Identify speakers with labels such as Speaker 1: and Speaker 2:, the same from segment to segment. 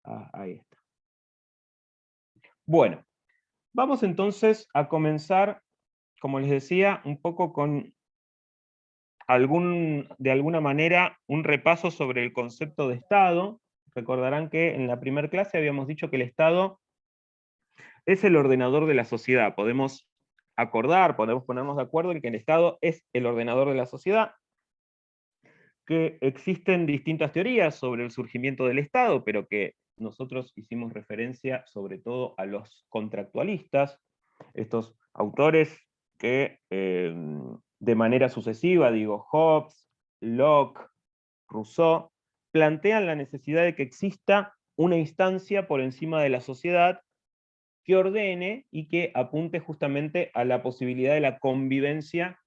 Speaker 1: Ahí está. Bueno, vamos entonces a comenzar, como les decía, un poco con de alguna manera, un repaso sobre el concepto de Estado. Recordarán que en la primera clase habíamos dicho que el Estado es el ordenador de la sociedad. Podemos podemos ponernos de acuerdo en que el Estado es el ordenador de la sociedad, que existen distintas teorías sobre el surgimiento del Estado, pero que nosotros hicimos referencia sobre todo a los contractualistas, estos autores que de manera sucesiva, digo, Hobbes, Locke, Rousseau, plantean la necesidad de que exista una instancia por encima de la sociedad que ordene y que apunte justamente a la posibilidad de la convivencia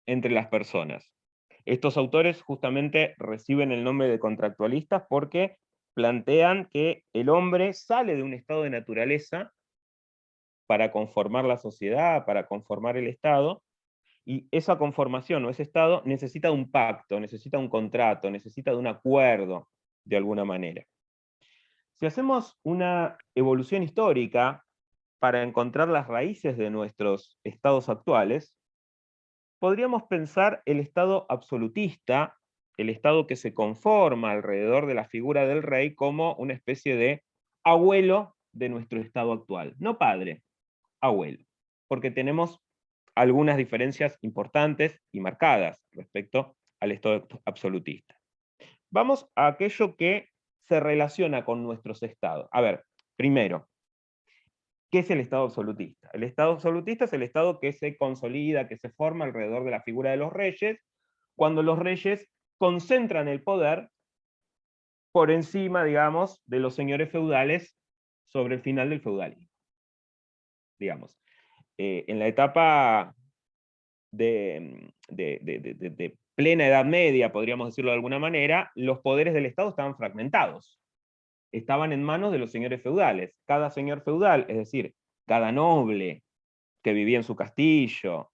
Speaker 1: entre las personas. Estos autores justamente reciben el nombre de contractualistas porque plantean que el hombre sale de un estado de naturaleza para conformar la sociedad, para conformar el Estado, y esa conformación o ese Estado necesita de un pacto, necesita de un contrato, necesita de un acuerdo, de alguna manera. Si hacemos una evolución histórica para encontrar las raíces de nuestros estados actuales, podríamos pensar el Estado absolutista, el Estado que se conforma alrededor de la figura del rey, como una especie de abuelo de nuestro Estado actual. No padre, abuelo. Porque tenemos algunas diferencias importantes y marcadas respecto al Estado absolutista. Vamos a aquello que se relaciona con nuestros estados. A ver, primero, ¿qué es el Estado absolutista? El Estado absolutista es el Estado que se consolida, que se forma alrededor de la figura de los reyes, cuando los reyes concentran el poder por encima, digamos, de los señores feudales sobre el final del feudalismo. Digamos, en la etapa de plena Edad Media, podríamos decirlo de alguna manera, los poderes del Estado estaban fragmentados. Estaban en manos de los señores feudales. Cada señor feudal, es decir, cada noble que vivía en su castillo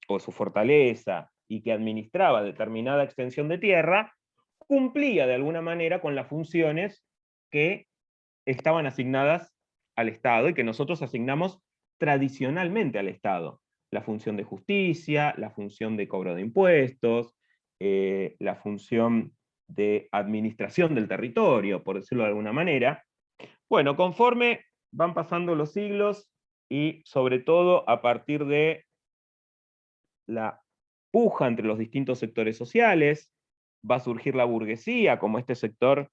Speaker 1: o su fortaleza y que administraba determinada extensión de tierra, cumplía de alguna manera con las funciones que estaban asignadas al Estado y que nosotros asignamos tradicionalmente al Estado. La función de justicia, la función de cobro de impuestos, la función de administración del territorio, por decirlo de alguna manera. Bueno, conforme van pasando los siglos y sobre todo a partir de la puja entre los distintos sectores sociales, va a surgir la burguesía como este sector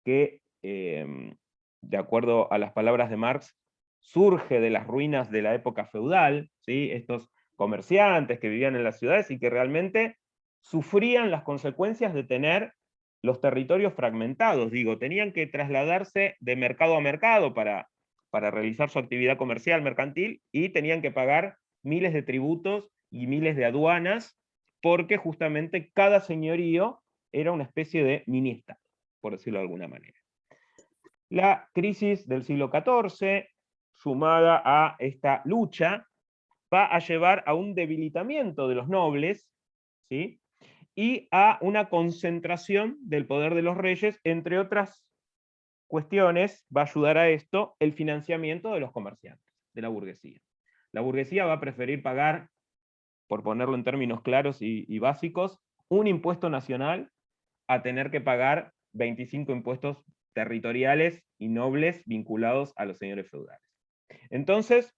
Speaker 1: que, de acuerdo a las palabras de Marx, surge de las ruinas de la época feudal, ¿sí? Estos comerciantes que vivían en las ciudades y que realmente sufrían las consecuencias de tener los territorios fragmentados, digo, tenían que trasladarse de mercado a mercado para realizar su actividad comercial, mercantil, y tenían que pagar miles de tributos y miles de aduanas, porque justamente cada señorío era una especie de mini-estado, por decirlo de alguna manera. La crisis del siglo XIV, sumada a esta lucha, va a llevar a un debilitamiento de los nobles, ¿sí? Y a una concentración del poder de los reyes, entre otras cuestiones, va a ayudar a esto el financiamiento de los comerciantes, de la burguesía. La burguesía va a preferir pagar, por ponerlo en términos claros y básicos, un impuesto nacional a tener que pagar 25 impuestos territoriales y nobles vinculados a los señores feudales. Entonces,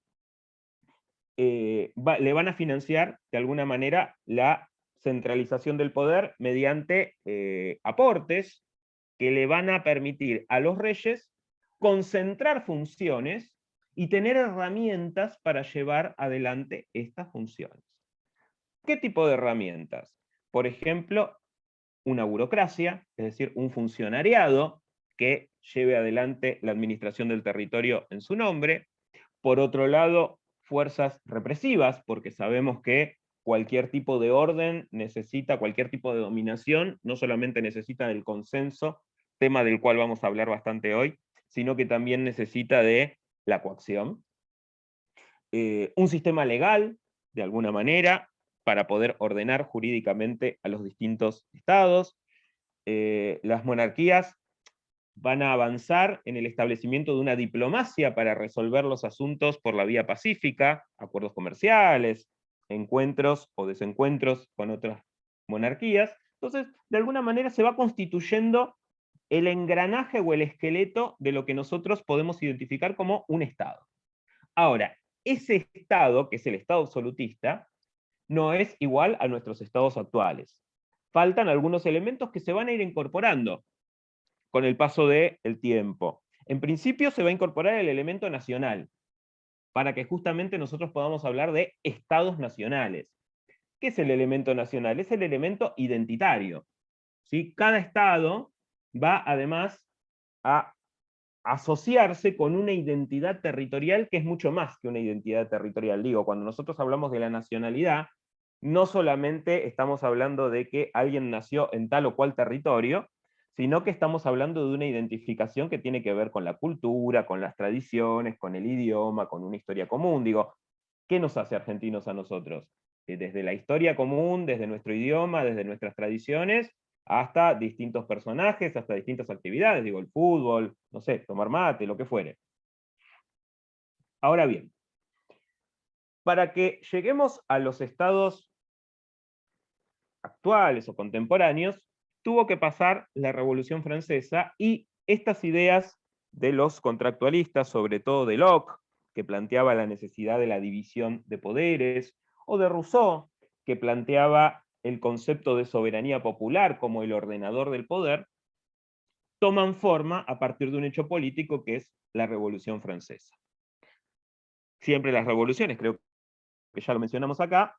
Speaker 1: le van a financiar de alguna manera la centralización del poder mediante aportes que le van a permitir a los reyes concentrar funciones y tener herramientas para llevar adelante estas funciones. ¿Qué tipo de herramientas? Por ejemplo, una burocracia, es decir, un funcionariado que lleve adelante la administración del territorio en su nombre. Por otro lado, fuerzas represivas, porque sabemos que cualquier tipo de orden necesita, cualquier tipo de dominación, no solamente necesita del consenso, tema del cual vamos a hablar bastante hoy, sino que también necesita de la coacción. Un sistema legal, de alguna manera, para poder ordenar jurídicamente a los distintos estados. Las monarquías van a avanzar en el establecimiento de una diplomacia para resolver los asuntos por la vía pacífica, acuerdos comerciales, encuentros o desencuentros con otras monarquías. Entonces, de alguna manera se va constituyendo el engranaje o el esqueleto de lo que nosotros podemos identificar como un Estado. Ahora, ese Estado, que es el Estado absolutista, no es igual a nuestros estados actuales. Faltan algunos elementos que se van a ir incorporando con el paso del tiempo. En principio se va a incorporar el elemento nacional, para que justamente nosotros podamos hablar de estados nacionales. ¿Qué es el elemento nacional? Es el elemento identitario. ¿Sí? Cada estado va además a asociarse con una identidad territorial que es mucho más que una identidad territorial. Digo, cuando nosotros hablamos de la nacionalidad, no solamente estamos hablando de que alguien nació en tal o cual territorio, sino que estamos hablando de una identificación que tiene que ver con la cultura, con las tradiciones, con el idioma, con una historia común. Digo, ¿qué nos hace argentinos a nosotros? Desde la historia común, desde nuestro idioma, desde nuestras tradiciones, hasta distintos personajes, hasta distintas actividades, digo, el fútbol, no sé, tomar mate, lo que fuere. Ahora bien, para que lleguemos a los estados actuales o contemporáneos, tuvo que pasar la Revolución Francesa y estas ideas de los contractualistas, sobre todo de Locke, que planteaba la necesidad de la división de poderes, o de Rousseau, que planteaba el concepto de soberanía popular como el ordenador del poder, toman forma a partir de un hecho político que es la Revolución Francesa. Siempre las revoluciones, creo que ya lo mencionamos acá,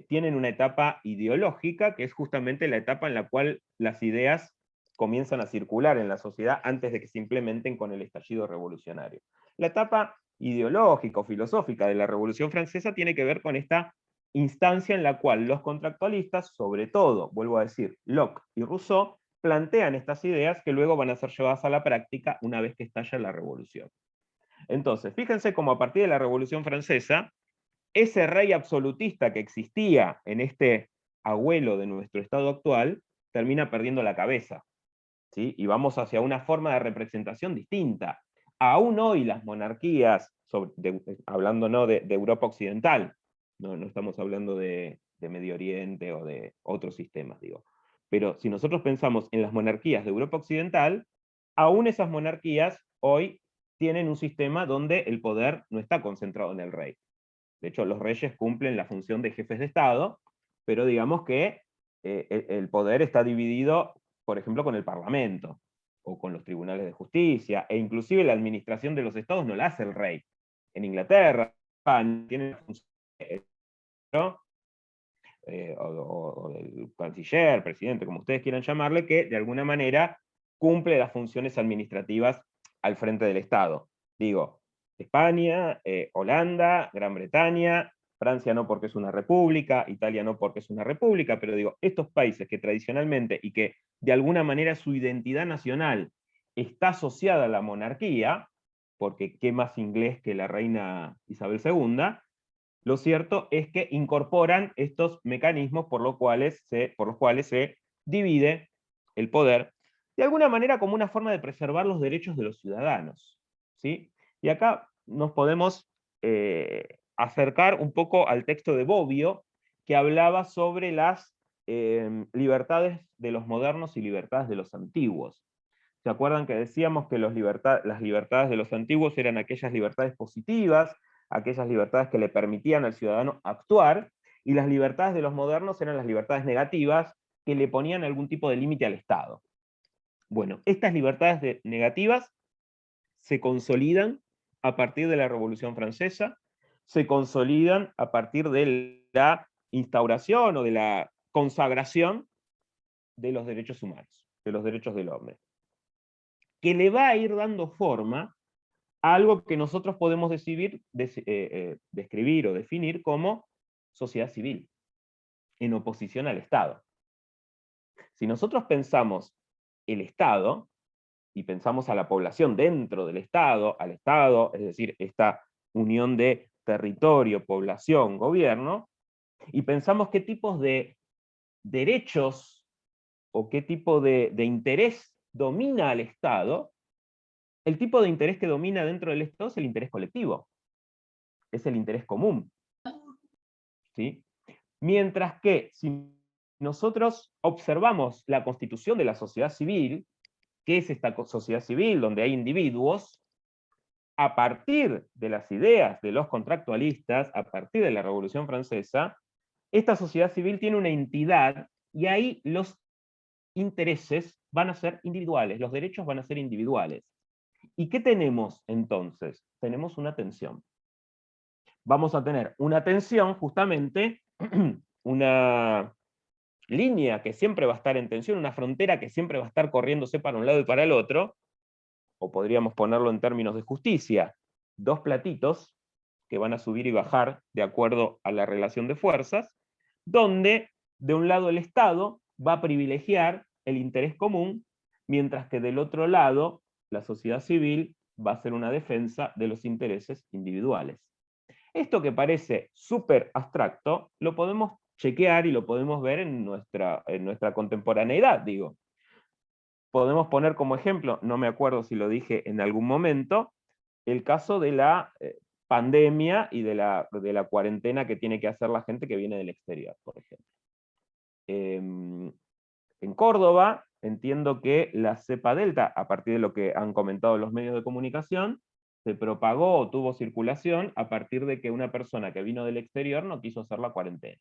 Speaker 1: tienen una etapa ideológica, que es justamente la etapa en la cual las ideas comienzan a circular en la sociedad antes de que se implementen con el estallido revolucionario. La etapa ideológica o filosófica de la Revolución Francesa tiene que ver con esta instancia en la cual los contractualistas, sobre todo, vuelvo a decir, Locke y Rousseau, plantean estas ideas que luego van a ser llevadas a la práctica una vez que estalla la revolución. Entonces, fíjense cómo a partir de la Revolución Francesa, ese rey absolutista que existía en este abuelo de nuestro estado actual, termina perdiendo la cabeza, ¿sí? Y vamos hacia una forma de representación distinta. Aún hoy las monarquías, hablando ¿no? de Europa Occidental, no estamos hablando de Medio Oriente o de otros sistemas, digo. Pero si nosotros pensamos en las monarquías de Europa Occidental, aún esas monarquías hoy tienen un sistema donde el poder no está concentrado en el rey. De hecho, los reyes cumplen la función de jefes de Estado, pero digamos que el poder está dividido, por ejemplo, con el Parlamento, o con los tribunales de justicia, e inclusive la administración de los estados no la hace el rey. En Inglaterra, tiene la función ¿no? O del canciller, presidente, como ustedes quieran llamarle, que de alguna manera cumple las funciones administrativas al frente del Estado. Digo, España, Holanda, Gran Bretaña, Francia no porque es una república, Italia no porque es una república, pero digo, estos países que tradicionalmente y que de alguna manera su identidad nacional está asociada a la monarquía, porque qué más inglés que la reina Isabel II, lo cierto es que incorporan estos mecanismos por los cuales se divide el poder, de alguna manera como una forma de preservar los derechos de los ciudadanos. ¿Sí? Y acá nos podemos acercar un poco al texto de Bobbio, que hablaba sobre las libertades de los modernos y libertades de los antiguos. ¿Se acuerdan que decíamos que las libertades de los antiguos eran aquellas libertades positivas, aquellas libertades que le permitían al ciudadano actuar, y las libertades de los modernos eran las libertades negativas que le ponían algún tipo de límite al Estado? Bueno, estas libertades negativas se consolidan a partir de la Revolución Francesa, se consolidan a partir de la instauración o de la consagración de los derechos humanos, de los derechos del hombre, que le va a ir dando forma a algo que nosotros podemos describir o definir como sociedad civil, en oposición al Estado. Si nosotros pensamos el Estado, y pensamos a la población dentro del Estado, al Estado, es decir, esta unión de territorio, población, gobierno, y pensamos qué tipos de derechos o qué tipo de interés domina al Estado, el tipo de interés que domina dentro del Estado es el interés colectivo, es el interés común, ¿sí? Mientras que si nosotros observamos la constitución de la sociedad civil, ¿qué es esta sociedad civil donde hay individuos? A partir de las ideas de los contractualistas, a partir de la Revolución Francesa, esta sociedad civil tiene una entidad y ahí los intereses van a ser individuales, los derechos van a ser individuales. ¿Y qué tenemos entonces? Tenemos una tensión. Vamos a tener una tensión, justamente, una línea que siempre va a estar en tensión, una frontera que siempre va a estar corriéndose para un lado y para el otro, o podríamos ponerlo en términos de justicia, dos platitos que van a subir y bajar de acuerdo a la relación de fuerzas, donde de un lado el Estado va a privilegiar el interés común, mientras que del otro lado la sociedad civil va a ser una defensa de los intereses individuales. Esto que parece súper abstracto, lo podemos chequear y lo podemos ver en nuestra contemporaneidad, digo. Podemos poner como ejemplo, no me acuerdo si lo dije en algún momento, el caso de la pandemia y de la cuarentena que tiene que hacer la gente que viene del exterior, por ejemplo. En Córdoba, entiendo que la cepa delta, a partir de lo que han comentado los medios de comunicación, se propagó o tuvo circulación a partir de que una persona que vino del exterior no quiso hacer la cuarentena.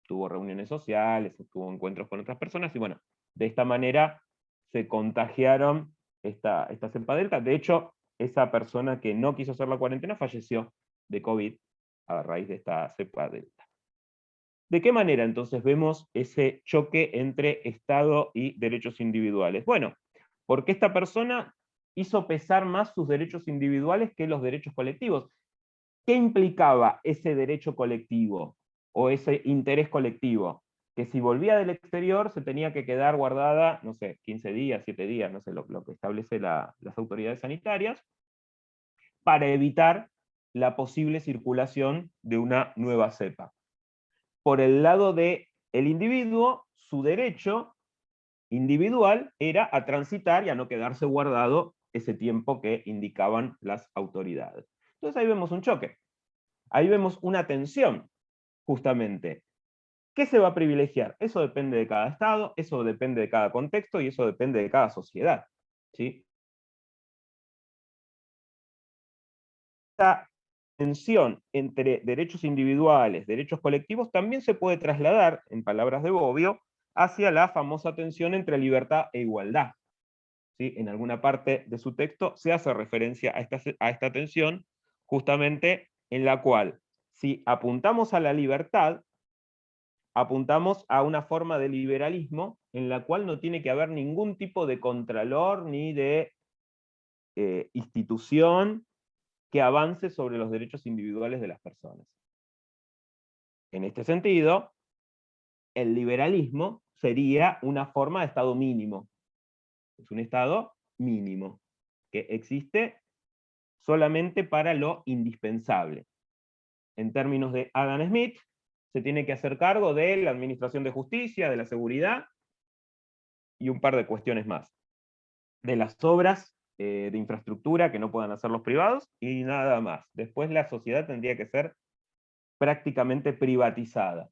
Speaker 1: Tuvo reuniones sociales, tuvo encuentros con otras personas, y bueno, de esta manera se contagiaron esta cepa delta. De hecho, esa persona que no quiso hacer la cuarentena falleció de COVID a raíz de esta cepa delta. ¿De qué manera entonces vemos ese choque entre Estado y derechos individuales? Bueno, porque esta persona hizo pesar más sus derechos individuales que los derechos colectivos. ¿Qué implicaba ese derecho colectivo o ese interés colectivo? Que si volvía del exterior se tenía que quedar guardada, no sé, 15 días, 7 días, no sé, lo que establece las autoridades sanitarias, para evitar la posible circulación de una nueva cepa. Por el lado del individuo, su derecho individual era a transitar y a no quedarse guardado ese tiempo que indicaban las autoridades. Entonces ahí vemos un choque. Ahí vemos una tensión, justamente. ¿Qué se va a privilegiar? Eso depende de cada estado, eso depende de cada contexto y eso depende de cada sociedad, ¿sí? Esta tensión entre derechos individuales, derechos colectivos, también se puede trasladar, en palabras de Bobbio, hacia la famosa tensión entre libertad e igualdad. ¿Sí? En alguna parte de su texto se hace referencia a esta tensión, justamente en la cual, si apuntamos a la libertad, apuntamos a una forma de liberalismo en la cual no tiene que haber ningún tipo de contralor ni de institución que avance sobre los derechos individuales de las personas. En este sentido, el liberalismo sería una forma de Estado mínimo. Es un Estado mínimo, que existe solamente para lo indispensable. En términos de Adam Smith, se tiene que hacer cargo de la administración de justicia, de la seguridad, y un par de cuestiones más. De las obras de infraestructura que no puedan hacer los privados, y nada más. Después la sociedad tendría que ser prácticamente privatizada.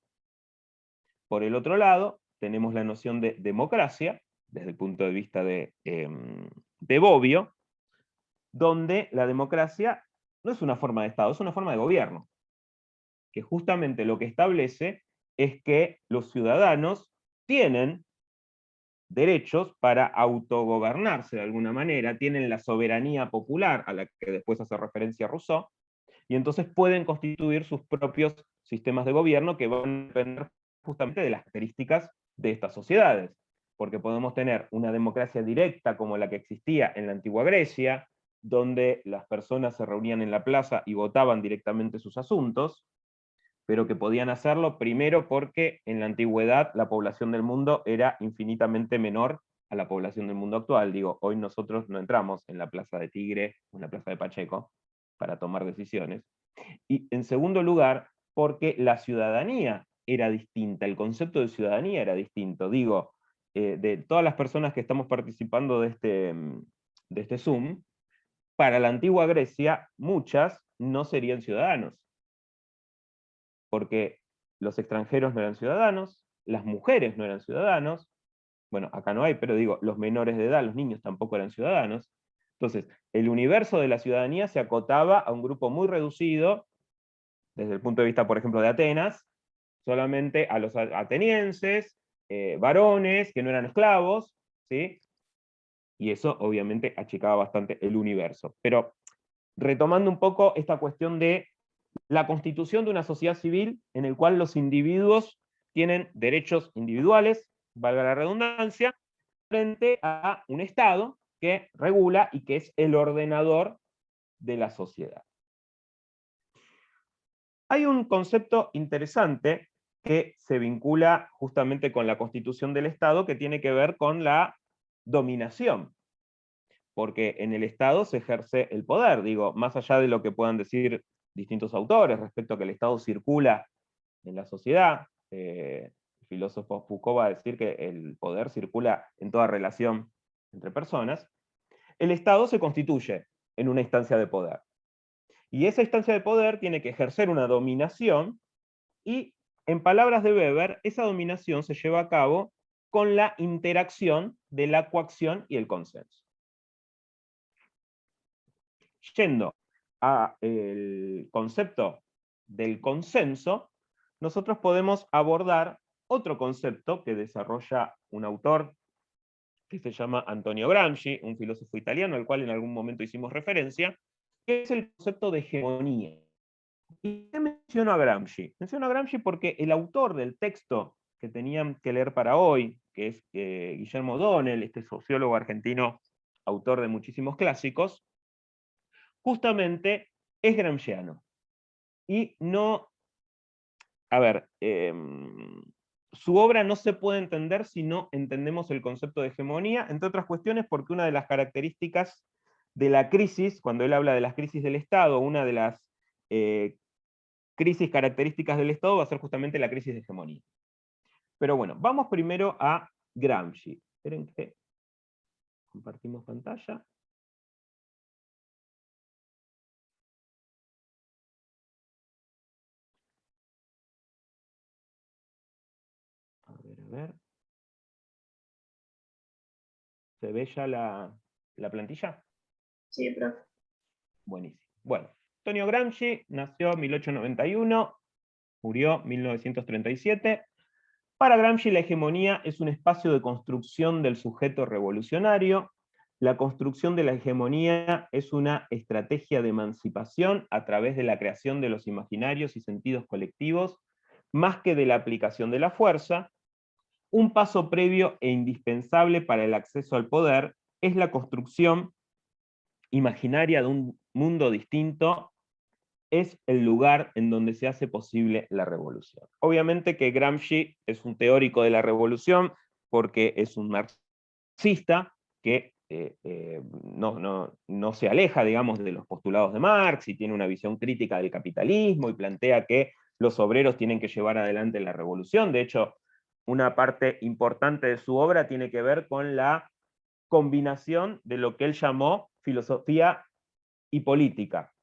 Speaker 1: Por el otro lado, tenemos la noción de democracia, desde el punto de vista de Bobbio, donde la democracia no es una forma de Estado, es una forma de gobierno, que justamente lo que establece es que los ciudadanos tienen derechos para autogobernarse de alguna manera, tienen la soberanía popular, a la que después hace referencia Rousseau, y entonces pueden constituir sus propios sistemas de gobierno que van a depender justamente de las características de estas sociedades. Porque podemos tener una democracia directa como la que existía en la antigua Grecia, donde las personas se reunían en la plaza y votaban directamente sus asuntos, pero que podían hacerlo primero porque en la antigüedad la población del mundo era infinitamente menor a la población del mundo actual. Digo, hoy nosotros no entramos en la Plaza de Tigre, en la Plaza de Pacheco, para tomar decisiones. Y en segundo lugar, porque la ciudadanía era distinta, el concepto de ciudadanía era distinto. Digo, de todas las personas que estamos participando de este Zoom, para la antigua Grecia, muchas no serían ciudadanos, porque los extranjeros no eran ciudadanos, las mujeres no eran ciudadanos, bueno, acá no hay, pero digo, los menores de edad, los niños tampoco eran ciudadanos. Entonces, el universo de la ciudadanía se acotaba a un grupo muy reducido, desde el punto de vista, por ejemplo, de Atenas, solamente a los atenienses, varones que no eran esclavos, ¿sí? Y eso obviamente achicaba bastante el universo. Pero retomando un poco esta cuestión de la constitución de una sociedad civil en el cual los individuos tienen derechos individuales, valga la redundancia, frente a un Estado que regula y que es el ordenador de la sociedad. Hay un concepto interesante que se vincula justamente con la constitución del Estado, que tiene que ver con la dominación, porque en el Estado se ejerce el poder, digo, más allá de lo que puedan decir distintos autores respecto a que el Estado circula en la sociedad, el filósofo Foucault va a decir que el poder circula en toda relación entre personas, el Estado se constituye en una instancia de poder. Y esa instancia de poder tiene que ejercer una dominación, y en palabras de Weber, esa dominación se lleva a cabo con la interacción de la coacción y el consenso. Yendo al concepto del consenso, nosotros podemos abordar otro concepto que desarrolla un autor que se llama Antonio Gramsci, un filósofo italiano al cual en algún momento hicimos referencia, que es el concepto de hegemonía. ¿Y qué menciono a Gramsci? Menciono a Gramsci porque el autor del texto que tenían que leer para hoy, que es Guillermo O'Donnell, este sociólogo argentino, autor de muchísimos clásicos, justamente es gramsciano. Y no, a ver, su obra no se puede entender si no entendemos el concepto de hegemonía, entre otras cuestiones porque una de las características de la crisis, cuando él habla de las crisis del Estado, una de las crisis características del Estado va a ser justamente la crisis de hegemonía. Pero bueno, vamos primero a Gramsci. Esperen que compartimos pantalla. A ver. ¿Se ve ya la plantilla?
Speaker 2: Sí, profe.
Speaker 1: Buenísimo. Bueno, Antonio Gramsci nació en 1891, murió en 1937. Para Gramsci la hegemonía es un espacio de construcción del sujeto revolucionario. La construcción de la hegemonía es una estrategia de emancipación a través de la creación de los imaginarios y sentidos colectivos, más que de la aplicación de la fuerza. Un paso previo e indispensable para el acceso al poder es la construcción imaginaria de un mundo distinto, es el lugar en donde se hace posible la revolución. Obviamente que Gramsci es un teórico de la revolución porque es un marxista que no se aleja, digamos, de los postulados de Marx y tiene una visión crítica del capitalismo y plantea que los obreros tienen que llevar adelante la revolución. De hecho, una parte importante de su obra tiene que ver con la combinación de lo que él llamó filosofía y política,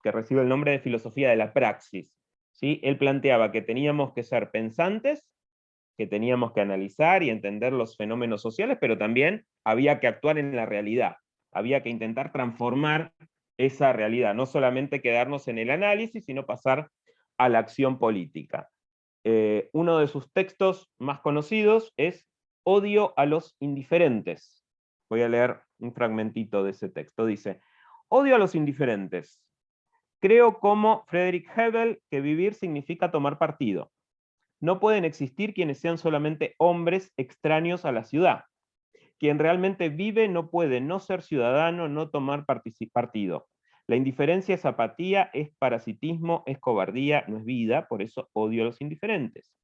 Speaker 1: que recibe el nombre de filosofía de la praxis. ¿Sí? Él planteaba que teníamos que ser pensantes, que teníamos que analizar y entender los fenómenos sociales, pero también había que actuar en la realidad, había que intentar transformar esa realidad, no solamente quedarnos en el análisis, sino pasar a la acción política. Uno de sus textos más conocidos es Odio a los indiferentes. Voy a leer un fragmentito de ese texto. Dice: odio a los indiferentes. Creo como Friedrich Hebel que vivir significa tomar partido. No pueden existir quienes sean solamente hombres extraños a la ciudad. Quien realmente vive no puede no ser ciudadano, no tomar partido. La indiferencia es apatía, es parasitismo, es cobardía, no es vida, por eso odio a los indiferentes.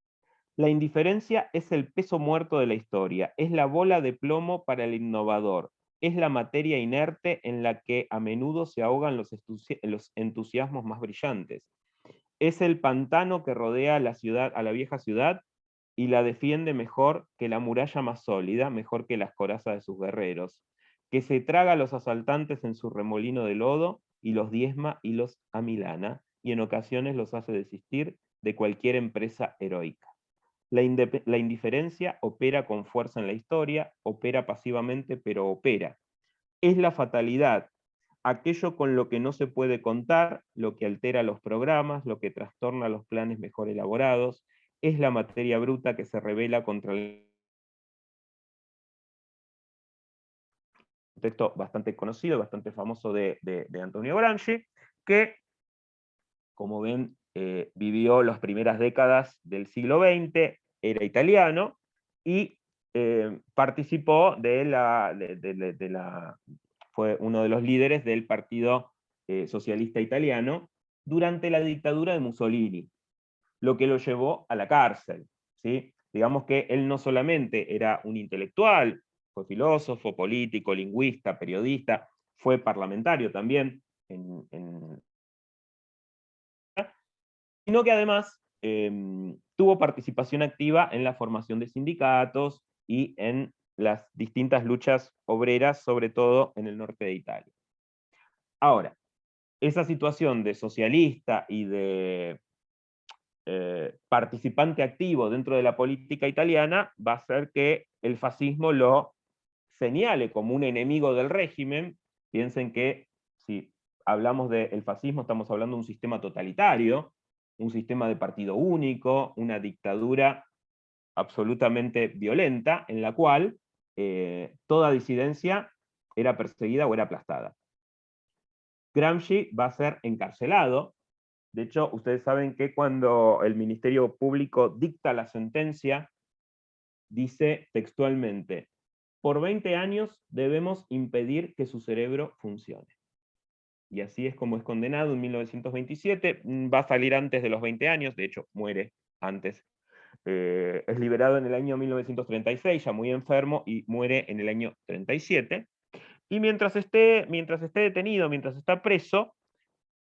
Speaker 1: La indiferencia es el peso muerto de la historia, es la bola de plomo para el innovador, es la materia inerte en la que a menudo se ahogan los entusiasmos más brillantes. Es el pantano que rodea la ciudad, a la vieja ciudad, y la defiende mejor que la muralla más sólida, mejor que las corazas de sus guerreros. que se traga a los asaltantes en su remolino de lodo, y los diezma y los amilana, y en ocasiones los hace desistir de cualquier empresa heroica. La indiferencia opera con fuerza en la historia, opera pasivamente, pero opera. Es la fatalidad, aquello con lo que no se puede contar, lo que altera los programas, lo que trastorna los planes mejor elaborados, es la materia bruta que se revela contra el... Un texto bastante conocido, bastante famoso de Antonio Gramsci, que, como ven, vivió las primeras décadas del siglo XX, era italiano, y participó fue uno de los líderes del Partido Socialista Italiano durante la dictadura de Mussolini, lo que lo llevó a la cárcel, ¿sí? Digamos que él no solamente era un intelectual, fue filósofo, político, lingüista, periodista, fue parlamentario también, sino que además tuvo participación activa en la formación de sindicatos y en las distintas luchas obreras, sobre todo en el norte de Italia. Ahora, esa situación de socialista y de participante activo dentro de la política italiana va a hacer que el fascismo lo señale como un enemigo del régimen. Piensen que si hablamos del fascismo estamos hablando de un sistema totalitario, un sistema de partido único, una dictadura absolutamente violenta, en la cual toda disidencia era perseguida o era aplastada. Gramsci va a ser encarcelado. De hecho, ustedes saben que cuando el Ministerio Público dicta la sentencia, dice textualmente: por 20 años debemos impedir que su cerebro funcione. Y así es como es condenado en 1927, va a salir antes de los 20 años, de hecho muere antes. Es liberado en el año 1936, ya muy enfermo, y muere en el año 37. Y mientras esté detenido, mientras está preso,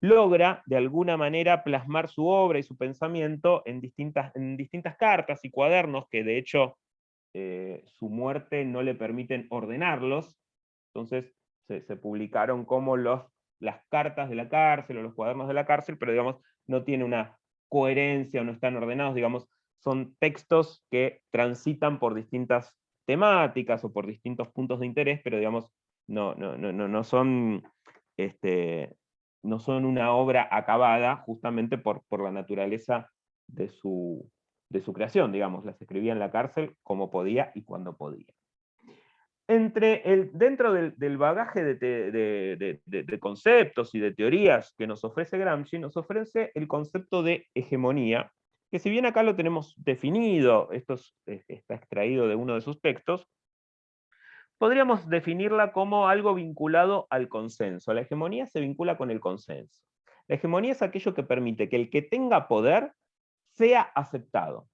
Speaker 1: logra de alguna manera plasmar su obra y su pensamiento en distintas cartas y cuadernos que de hecho su muerte no le permiten ordenarlos. Entonces se publicaron como las cartas de la cárcel o los cuadernos de la cárcel, pero digamos no tiene una coherencia o no están ordenados, digamos, son textos que transitan por distintas temáticas o por distintos puntos de interés, pero digamos no son no son una obra acabada justamente por la naturaleza de su creación, digamos, las escribía en la cárcel como podía y cuando podía. Dentro del bagaje de conceptos y de teorías que nos ofrece Gramsci, nos ofrece el concepto de hegemonía, que si bien acá lo tenemos definido, está extraído de uno de sus textos, podríamos definirla como algo vinculado al consenso. La hegemonía se vincula con el consenso. La hegemonía es aquello que permite que el que tenga poder sea aceptado,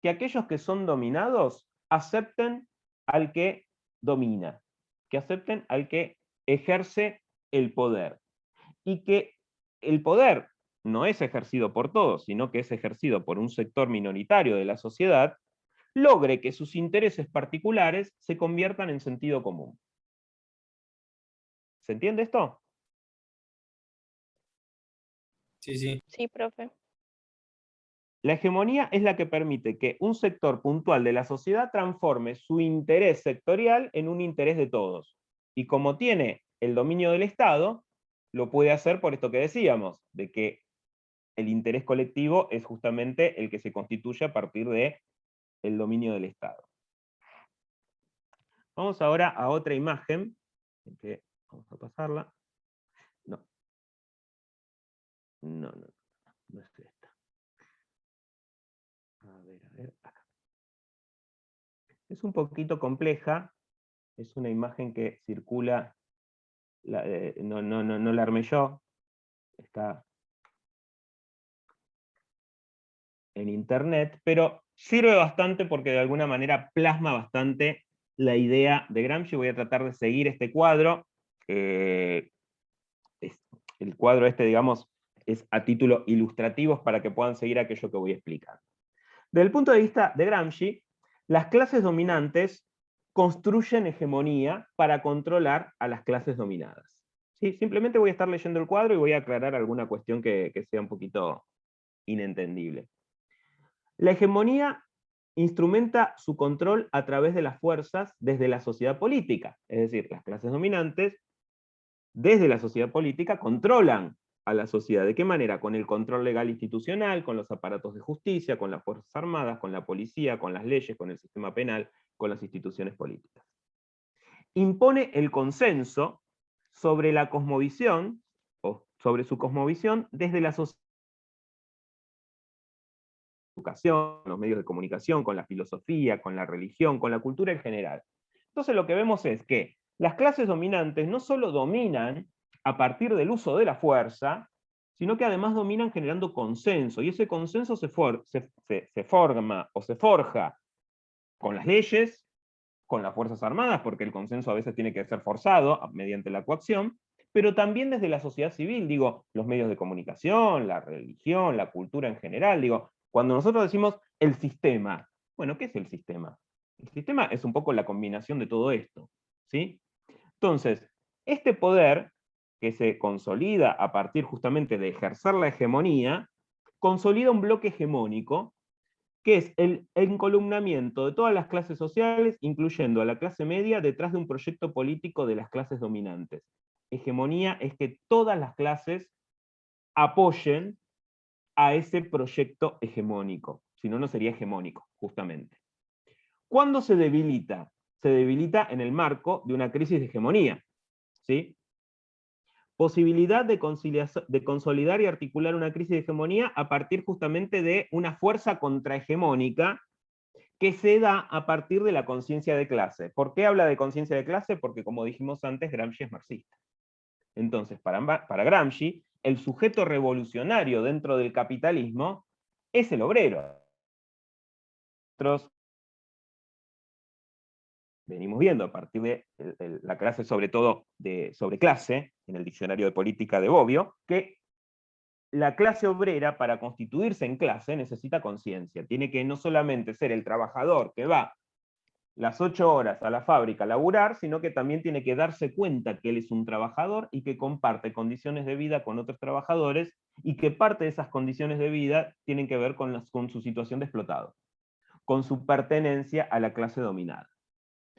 Speaker 1: que aquellos que son dominados acepten al que domina, que acepten al que ejerce el poder, y que el poder no es ejercido por todos, sino que es ejercido por un sector minoritario de la sociedad, logre que sus intereses particulares se conviertan en sentido común. ¿Se entiende esto?
Speaker 2: Sí, sí.
Speaker 3: Sí, profe.
Speaker 1: La hegemonía es la que permite que un sector puntual de la sociedad transforme su interés sectorial en un interés de todos. Y como tiene el dominio del Estado, lo puede hacer por esto que decíamos, de que el interés colectivo es justamente el que se constituye a partir del dominio del Estado. Vamos ahora a otra imagen, que vamos a pasarla. No, no es esta. A ver, acá. Es un poquito compleja, es una imagen que circula, no la armé yo, está en internet, pero sirve bastante porque de alguna manera plasma bastante la idea de Gramsci. Voy a tratar de seguir este cuadro. El cuadro digamos, es a título ilustrativo para que puedan seguir aquello que voy a explicar. Desde el punto de vista de Gramsci, las clases dominantes construyen hegemonía para controlar a las clases dominadas. ¿Sí? Simplemente voy a estar leyendo el cuadro y voy a aclarar alguna cuestión que sea un poquito inentendible. La hegemonía instrumenta su control a través de las fuerzas desde la sociedad política, es decir, las clases dominantes desde la sociedad política controlan a la sociedad. ¿De qué manera? Con el control legal institucional, con los aparatos de justicia, con las fuerzas armadas, con la policía, con las leyes, con el sistema penal, con las instituciones políticas. Impone el consenso sobre la cosmovisión, o sobre su cosmovisión, desde la sociedad, educación, los medios de comunicación, con la filosofía, con la religión, con la cultura en general. Entonces lo que vemos es que las clases dominantes no solo dominan a partir del uso de la fuerza, sino que además dominan generando consenso, y ese consenso se forma o se forja con las leyes, con las Fuerzas Armadas, porque el consenso a veces tiene que ser forzado mediante la coacción, pero también desde la sociedad civil, digo, los medios de comunicación, la religión, la cultura en general, digo, cuando nosotros decimos el sistema, bueno, ¿qué es el sistema? El sistema es un poco la combinación de todo esto, ¿sí? Entonces, este poder, que se consolida a partir justamente de ejercer la hegemonía, consolida un bloque hegemónico, que es el encolumnamiento de todas las clases sociales, incluyendo a la clase media, detrás de un proyecto político de las clases dominantes. Hegemonía es que todas las clases apoyen a ese proyecto hegemónico, si no, no sería hegemónico, justamente. ¿Cuándo se debilita? Se debilita en el marco de una crisis de hegemonía, ¿sí? Posibilidad de consolidar y articular una crisis de hegemonía a partir justamente de una fuerza contrahegemónica que se da a partir de la conciencia de clase. ¿Por qué habla de conciencia de clase? Porque, como dijimos antes, Gramsci es marxista. Entonces, para Gramsci, el sujeto revolucionario dentro del capitalismo es el obrero. Nosotros venimos viendo a partir de la clase, sobre todo sobre clase, en el diccionario de política de Bobbio, que la clase obrera, para constituirse en clase, necesita conciencia. Tiene que no solamente ser el trabajador que va las 8 horas a la fábrica a laburar, sino que también tiene que darse cuenta que él es un trabajador y que comparte condiciones de vida con otros trabajadores, y que parte de esas condiciones de vida tienen que ver con su situación de explotado, con su pertenencia a la clase dominada.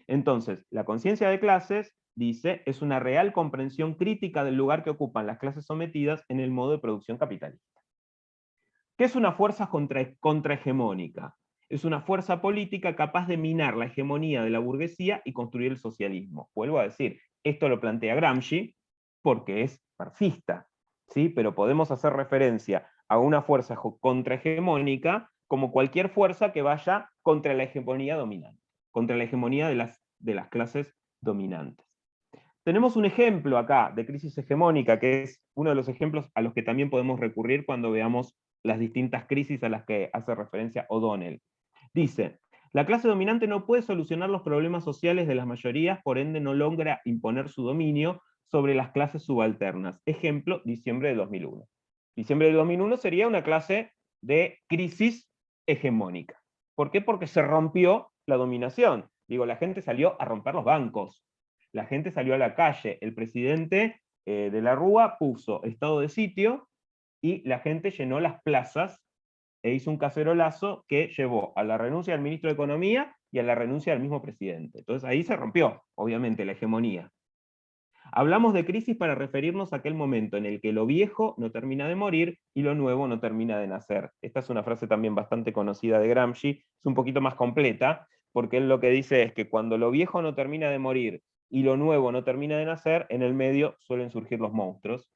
Speaker 1: Entonces, la conciencia de clases, dice, es una real comprensión crítica del lugar que ocupan las clases sometidas en el modo de producción capitalista. ¿Qué es una fuerza contrahegemónica? Es una fuerza política capaz de minar la hegemonía de la burguesía y construir el socialismo. Vuelvo a decir, esto lo plantea Gramsci porque es marxista, ¿sí? Pero podemos hacer referencia a una fuerza contrahegemónica como cualquier fuerza que vaya contra la hegemonía dominante, contra la hegemonía de las clases dominantes. Tenemos un ejemplo acá de crisis hegemónica, que es uno de los ejemplos a los que también podemos recurrir cuando veamos las distintas crisis a las que hace referencia O'Donnell. Dice, la clase dominante no puede solucionar los problemas sociales de las mayorías, por ende no logra imponer su dominio sobre las clases subalternas. Ejemplo, diciembre de 2001. Diciembre de 2001 sería una clase de crisis hegemónica. ¿Por qué? Porque se rompió la dominación. Digo, la gente salió a romper los bancos, la gente salió a la calle, el presidente de la Rúa puso estado de sitio y la gente llenó las plazas e hizo un cacerolazo que llevó a la renuncia del ministro de Economía y a la renuncia del mismo presidente. Entonces ahí se rompió, obviamente, la hegemonía. Hablamos de crisis para referirnos a aquel momento en el que lo viejo no termina de morir y lo nuevo no termina de nacer. Esta es una frase también bastante conocida de Gramsci, es un poquito más completa, porque él lo que dice es que cuando lo viejo no termina de morir y lo nuevo no termina de nacer, en el medio suelen surgir los monstruos.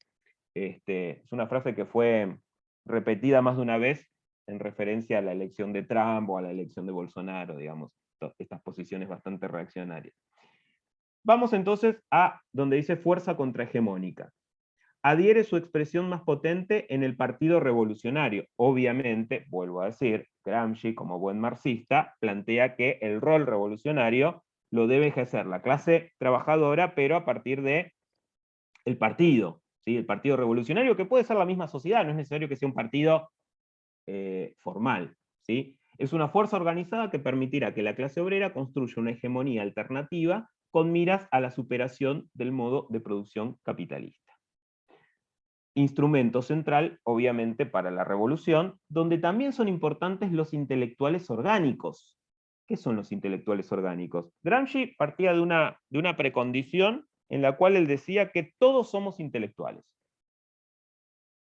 Speaker 1: Es una frase que fue repetida más de una vez en referencia a la elección de Trump o a la elección de Bolsonaro, digamos, estas posiciones bastante reaccionarias. Vamos entonces a donde dice fuerza contrahegemónica. Adhiere su expresión más potente en el Partido Revolucionario. Obviamente, vuelvo a decir, Gramsci, como buen marxista, plantea que el rol revolucionario lo debe ejercer la clase trabajadora, pero a partir de el partido, ¿sí? El Partido Revolucionario, que puede ser la misma sociedad, no es necesario que sea un partido formal, ¿sí? Es una fuerza organizada que permitirá que la clase obrera construya una hegemonía alternativa con miras a la superación del modo de producción capitalista. Instrumento central, obviamente, para la revolución, donde también son importantes los intelectuales orgánicos. ¿Qué son los intelectuales orgánicos? Gramsci partía de una precondición en la cual él decía que todos somos intelectuales.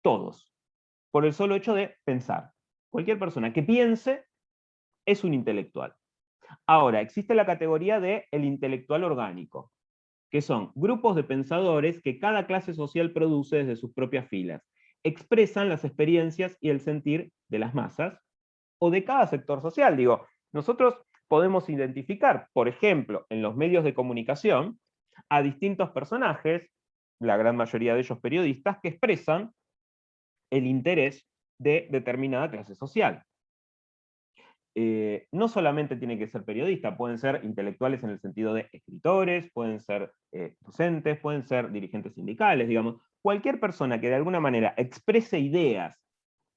Speaker 1: Todos. Por el solo hecho de pensar. Cualquier persona que piense es un intelectual. Ahora, existe la categoría de el intelectual orgánico, que son grupos de pensadores que cada clase social produce desde sus propias filas. Expresan las experiencias y el sentir de las masas o de cada sector social. Digo, nosotros podemos identificar, por ejemplo, en los medios de comunicación, a distintos personajes, la gran mayoría de ellos periodistas, que expresan el interés de determinada clase social. No solamente tiene que ser periodista, pueden ser intelectuales en el sentido de escritores, pueden ser docentes, pueden ser dirigentes sindicales, digamos. Cualquier persona que de alguna manera exprese ideas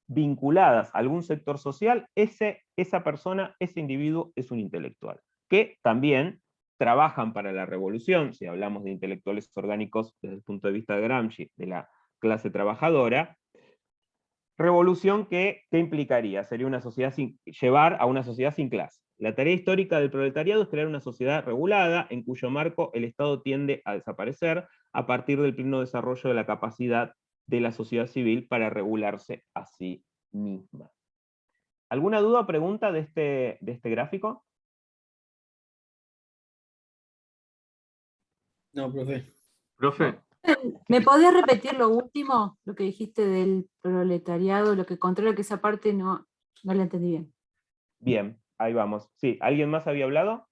Speaker 1: vinculadas a algún sector social, esa persona, ese individuo es un intelectual, que también trabajan para la revolución, si hablamos de intelectuales orgánicos desde el punto de vista de Gramsci, de la clase trabajadora. Revolución ¿qué implicaría? Sería una sociedad llevar a una sociedad sin clase. La tarea histórica del proletariado es crear una sociedad regulada, en cuyo marco el Estado tiende a desaparecer a partir del pleno desarrollo de la capacidad de la sociedad civil para regularse a sí misma. ¿Alguna duda o pregunta de este gráfico?
Speaker 2: No, profe.
Speaker 3: Profe,
Speaker 1: No.
Speaker 4: ¿Me podés repetir lo último? Lo que dijiste del proletariado, lo que controla, que esa parte no la entendí bien.
Speaker 1: Bien, ahí vamos. Sí, ¿alguien más había hablado?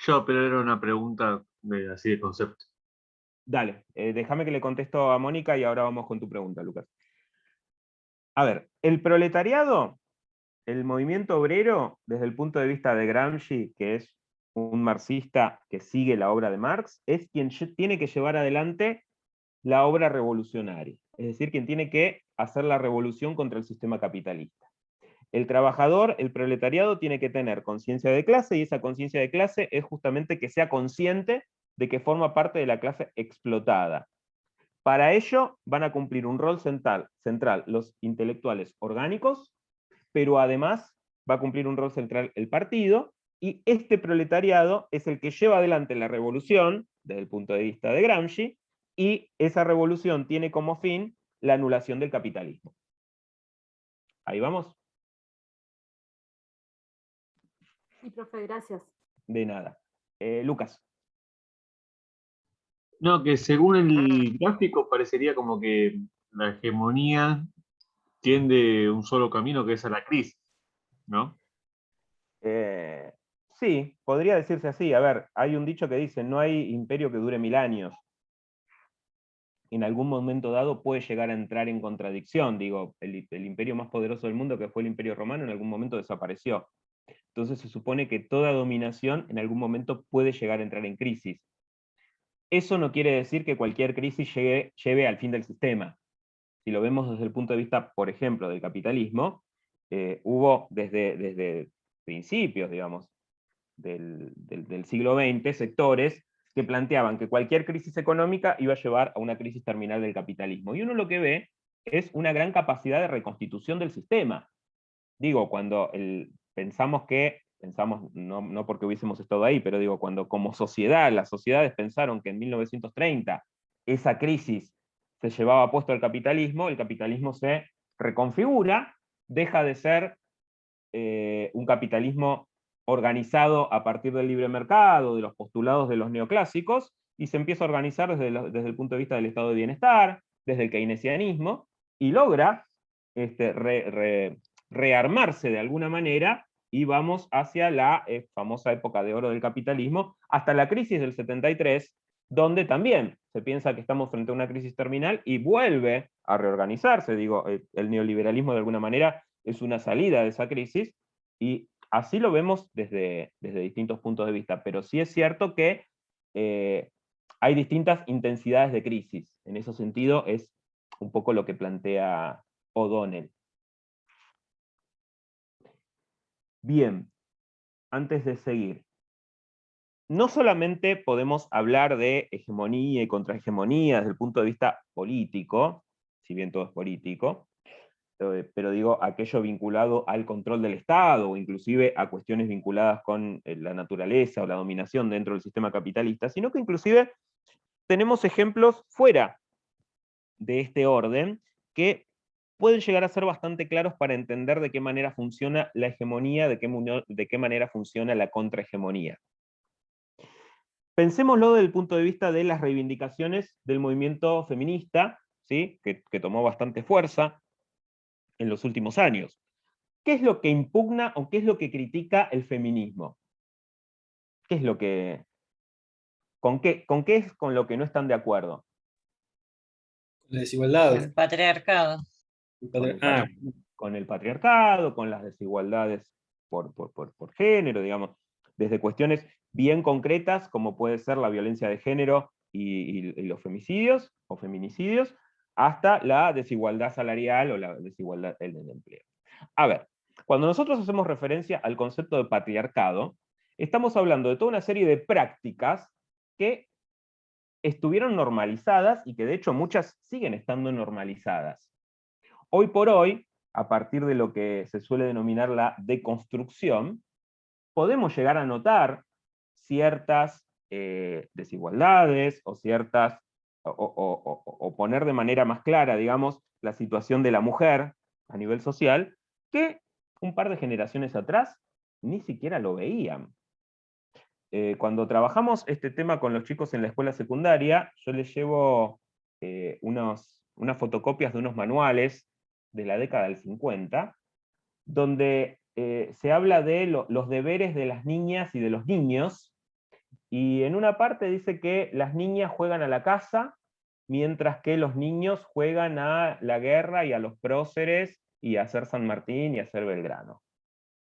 Speaker 3: yo, pero era una pregunta así de concepto.
Speaker 1: Dale, déjame que le contesto a Mónica y ahora vamos con tu pregunta, Lucas. A ver, el proletariado, el movimiento obrero, desde el punto de vista de Gramsci, que es un marxista que sigue la obra de Marx, es quien tiene que llevar adelante la obra revolucionaria, es decir, quien tiene que hacer la revolución contra el sistema capitalista. El trabajador, el proletariado, tiene que tener conciencia de clase, y esa conciencia de clase es justamente que sea consciente de que forma parte de la clase explotada. Para ello van a cumplir un rol central los intelectuales orgánicos, pero además va a cumplir un rol central el partido, y este proletariado es el que lleva adelante la revolución, desde el punto de vista de Gramsci, y esa revolución tiene como fin la anulación del capitalismo. ¿Ahí vamos?
Speaker 4: Sí, profe, gracias.
Speaker 1: De nada. Lucas.
Speaker 3: No, que según el gráfico parecería como que la hegemonía tiende un solo camino, que es a la crisis, ¿no?
Speaker 1: Sí, podría decirse así. A ver, hay un dicho que dice, no hay imperio que dure 1000 años. En algún momento dado puede llegar a entrar en contradicción. Digo, el imperio más poderoso del mundo, que fue el Imperio Romano, en algún momento desapareció. Entonces se supone que toda dominación en algún momento puede llegar a entrar en crisis. Eso no quiere decir que cualquier crisis lleve al fin del sistema. Si lo vemos desde el punto de vista, por ejemplo, del capitalismo, hubo desde principios, digamos, del siglo XX, sectores que planteaban que cualquier crisis económica iba a llevar a una crisis terminal del capitalismo. Y uno lo que ve es una gran capacidad de reconstitución del sistema. Digo, cuando pensamos, no porque hubiésemos estado ahí, pero digo, cuando como sociedad, las sociedades pensaron que en 1930 esa crisis se llevaba puesto al capitalismo, el capitalismo se reconfigura, deja de ser un capitalismo organizado a partir del libre mercado, de los postulados de los neoclásicos, y se empieza a organizar desde el punto de vista del estado de bienestar, desde el keynesianismo, y logra rearmarse de alguna manera, y vamos hacia la famosa época de oro del capitalismo, hasta la crisis del 73, donde también se piensa que estamos frente a una crisis terminal y vuelve a reorganizarse. Digo, el neoliberalismo de alguna manera es una salida de esa crisis, y así lo vemos desde distintos puntos de vista, pero sí es cierto que hay distintas intensidades de crisis. En ese sentido es un poco lo que plantea O'Donnell. Bien, antes de seguir, no solamente podemos hablar de hegemonía y contrahegemonía desde el punto de vista político, si bien todo es político, pero digo, aquello vinculado al control del Estado, o inclusive a cuestiones vinculadas con la naturaleza o la dominación dentro del sistema capitalista, sino que inclusive tenemos ejemplos fuera de este orden que pueden llegar a ser bastante claros para entender de qué manera funciona la hegemonía, de qué manera funciona la contrahegemonía. Pensémoslo desde el punto de vista de las reivindicaciones del movimiento feminista, ¿sí? que tomó bastante fuerza en los últimos años. ¿Qué es lo que impugna o qué es lo que critica el feminismo? ¿Qué es lo que, con qué es con lo que no están de acuerdo?
Speaker 2: La desigualdad.
Speaker 5: El patriarcado.
Speaker 1: Con el patriarcado, con las desigualdades por género, digamos, desde cuestiones bien concretas, como puede ser la violencia de género y los femicidios o feminicidios, hasta la desigualdad salarial o la desigualdad en el empleo. A ver, cuando nosotros hacemos referencia al concepto de patriarcado, estamos hablando de toda una serie de prácticas que estuvieron normalizadas y que de hecho muchas siguen estando normalizadas. Hoy por hoy, a partir de lo que se suele denominar la deconstrucción, podemos llegar a notar ciertas desigualdades o ciertas, o poner de manera más clara, digamos, la situación de la mujer a nivel social, que un par de generaciones atrás ni siquiera lo veían. Cuando trabajamos este tema con los chicos en la escuela secundaria, yo les llevo unas fotocopias de unos manuales de la década del 50, donde se habla de los deberes de las niñas y de los niños, y en una parte dice que las niñas juegan a la casa, mientras que los niños juegan a la guerra y a los próceres, y a hacer San Martín y a hacer Belgrano.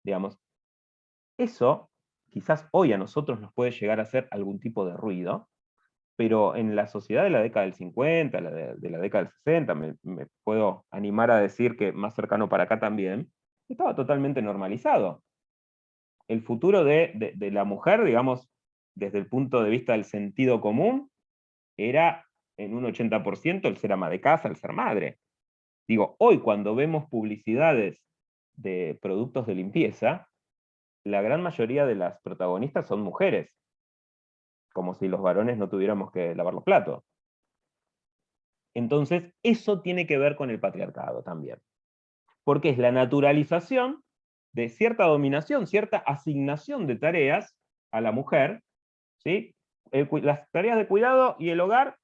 Speaker 1: Digamos, eso quizás hoy a nosotros nos puede llegar a hacer algún tipo de ruido, pero en la sociedad de la década del 50, de la década del 60, me puedo animar a decir que más cercano para acá también, estaba totalmente normalizado. El futuro de la mujer, digamos, desde el punto de vista del sentido común, era en un 80% el ser ama de casa, el ser madre. Digo, hoy cuando vemos publicidades de productos de limpieza, la gran mayoría de las protagonistas son mujeres, como si los varones no tuviéramos que lavar los platos. Entonces, eso tiene que ver con el patriarcado también. Porque es la naturalización de cierta dominación, cierta asignación de tareas a la mujer, ¿sí? Las tareas de cuidado y el hogar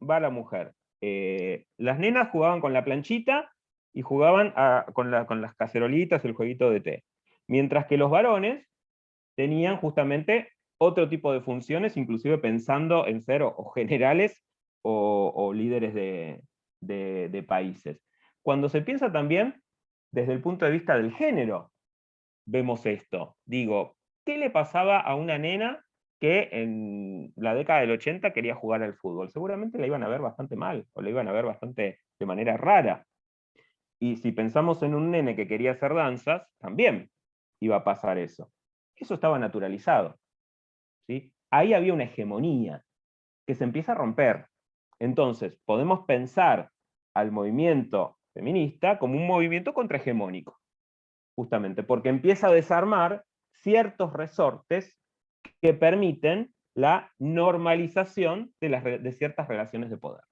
Speaker 1: va a la mujer. Las nenas jugaban con la planchita y jugaban con las cacerolitas, el jueguito de té. Mientras que los varones tenían justamente otro tipo de funciones, inclusive pensando en ser o generales o líderes de países. Cuando se piensa también desde el punto de vista del género, vemos esto. Digo, ¿qué le pasaba a una nena que en la década del 80 quería jugar al fútbol? Seguramente la iban a ver bastante mal, o la iban a ver bastante de manera rara. Y si pensamos en un nene que quería hacer danzas, también iba a pasar eso. Eso estaba naturalizado, ¿sí? Ahí había una hegemonía que se empieza a romper. Entonces, podemos pensar al movimiento feminista como un movimiento contrahegemónico, justamente porque empieza a desarmar ciertos resortes que permiten la normalización de ciertas relaciones de poder.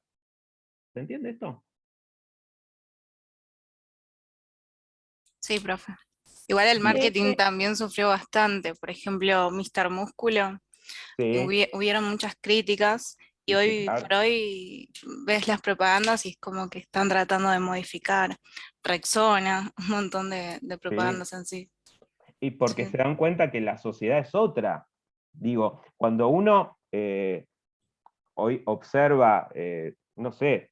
Speaker 1: ¿Se entiende esto?
Speaker 6: Sí, profe. Igual el marketing también sufrió bastante. Por ejemplo, Mr. Músculo,
Speaker 1: Sí,
Speaker 6: hubieron muchas críticas y
Speaker 1: sí,
Speaker 6: hoy
Speaker 1: claro.
Speaker 6: por hoy ves las propagandas y es como que están tratando de modificar Rexona, un montón de propagandas en sí.
Speaker 1: Y porque
Speaker 6: Sí.
Speaker 1: se dan cuenta que la sociedad es otra. Digo, cuando uno hoy observa, no sé,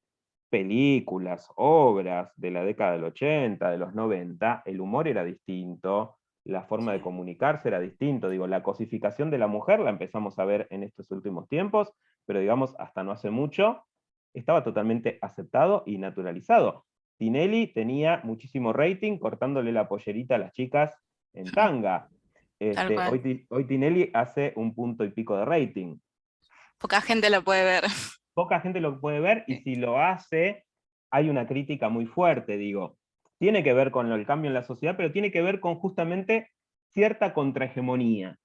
Speaker 1: películas, obras de la década del 80, de los 90, el humor era distinto, la forma de comunicarse era distinto. Digo, la cosificación de la mujer la empezamos a ver en estos últimos tiempos, pero digamos, hasta no hace mucho, estaba totalmente aceptado y naturalizado. Tinelli tenía muchísimo rating cortándole la pollerita a las chicas en tanga.
Speaker 6: Tal cual.
Speaker 1: Hoy Tinelli hace 1 punto y pico de rating.
Speaker 6: Poca gente lo puede ver.
Speaker 1: Poca gente lo puede ver, y si lo hace, hay una crítica muy fuerte, digo. Tiene que ver con el cambio en la sociedad, pero tiene que ver con justamente cierta contrahegemonía,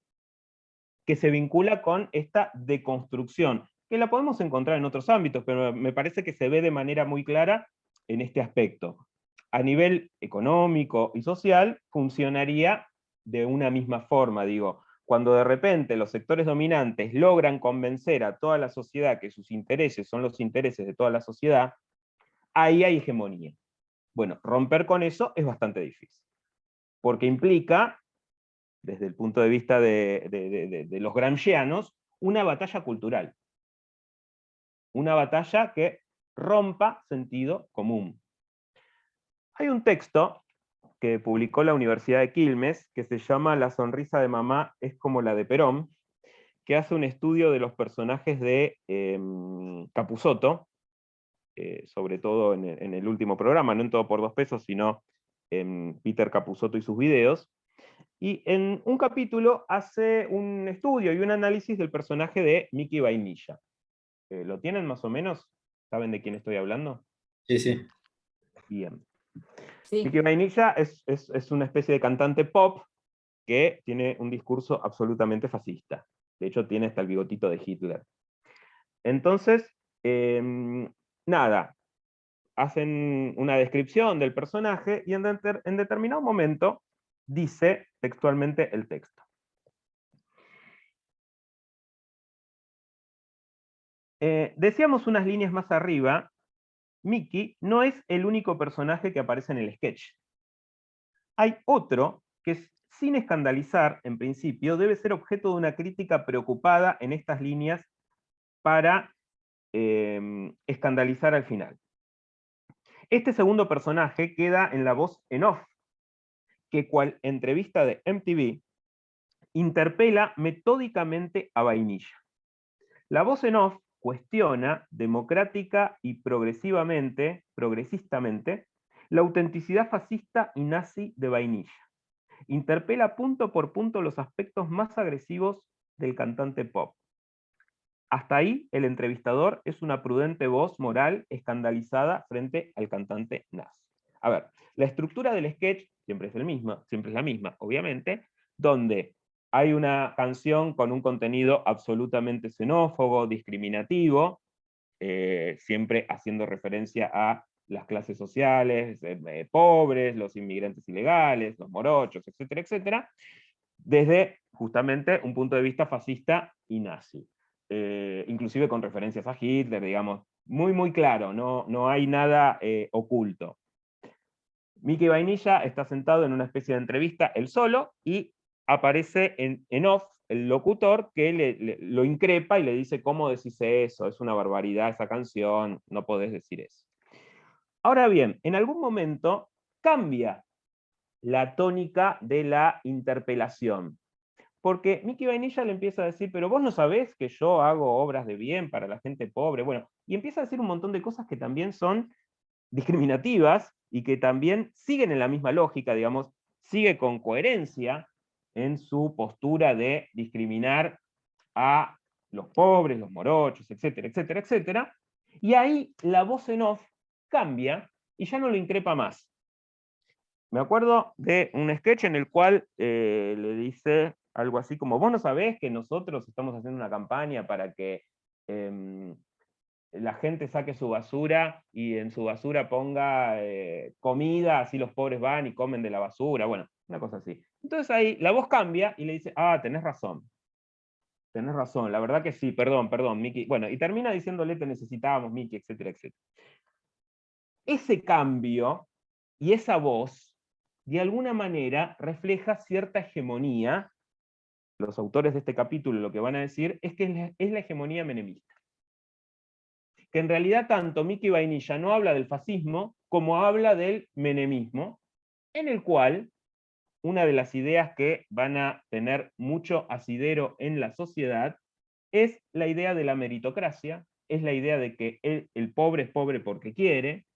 Speaker 1: que se vincula con esta deconstrucción, que la podemos encontrar en otros ámbitos, pero me parece que se ve de manera muy clara en este aspecto. A nivel económico y social, funcionaría de una misma forma, digo. Cuando de repente los sectores dominantes logran convencer a toda la sociedad que sus intereses son los intereses de toda la sociedad, ahí hay hegemonía. Bueno, romper con eso es bastante difícil, porque implica, desde el punto de vista de los gramscianos, una batalla cultural. Una batalla que rompa sentido común. Hay un texto que publicó la Universidad de Quilmes, que se llama La sonrisa de mamá es como la de Perón, que hace un estudio de los personajes de Capusotto, sobre todo en el último programa, no en Todo por 2 pesos, sino en Peter Capusotto y sus videos. Y en un capítulo hace un estudio y un análisis del personaje de Mickey Vainilla. ¿Lo tienen más o menos? ¿Saben de quién estoy hablando?
Speaker 2: Sí, sí.
Speaker 1: Bien.
Speaker 4: Sí.
Speaker 1: Mickey Vainilla es una especie de cantante pop que tiene un discurso absolutamente fascista. De hecho, tiene hasta el bigotito de Hitler. Entonces, nada, hacen una descripción del personaje y en determinado momento dice textualmente el texto. Decíamos unas líneas más arriba, Mickey no es el único personaje que aparece en el sketch. Hay otro que, sin escandalizar en principio, debe ser objeto de una crítica preocupada en estas líneas para escandalizar al final. Este segundo personaje queda en la voz en off, que cual entrevista de MTV interpela metódicamente a Vainilla. La voz en off cuestiona democrática y progresistamente, la autenticidad fascista y nazi de Vainilla. Interpela punto por punto los aspectos más agresivos del cantante pop. Hasta ahí, el entrevistador es una prudente voz moral escandalizada frente al cantante nazi. A ver, la estructura del sketch siempre es la misma, obviamente, donde hay una canción con un contenido absolutamente xenófobo, discriminativo, siempre haciendo referencia a las clases sociales, pobres, los inmigrantes ilegales, los morochos, etcétera, etcétera, desde justamente un punto de vista fascista y nazi. Inclusive con referencias a Hitler, digamos, muy, muy claro, no hay nada oculto. Mickey Vainilla está sentado en una especie de entrevista, él solo, y aparece en off el locutor que lo increpa y le dice: ¿cómo decís eso? Es una barbaridad esa canción, no podés decir eso. Ahora bien, en algún momento cambia la tónica de la interpelación, porque Mickey Vainilla le empieza a decir: pero vos no sabés que yo hago obras de bien para la gente pobre, bueno, y empieza a decir un montón de cosas que también son discriminativas y que también siguen en la misma lógica, digamos, sigue con coherencia en su postura de discriminar a los pobres, los morochos, etcétera, etcétera, etcétera, y ahí la voz en off cambia y ya no lo increpa más. Me acuerdo de un sketch en el cual le dice algo así como: vos no sabés que nosotros estamos haciendo una campaña para que la gente saque su basura y en su basura ponga comida, así los pobres van y comen de la basura, bueno, una cosa así. Entonces ahí la voz cambia y le dice: ah, tenés razón, la verdad que sí, perdón, Mickey. Bueno, y termina diciéndole: te necesitábamos, Mickey, etcétera, etcétera. Ese cambio y esa voz, de alguna manera, refleja cierta hegemonía. Los autores de este capítulo lo que van a decir es que es la hegemonía menemista. Que en realidad tanto Mickey Vainilla no habla del fascismo como habla del menemismo, en el cual una de las ideas que van a tener mucho asidero en la sociedad es la idea de la meritocracia, es la idea de que el pobre es pobre porque quiere,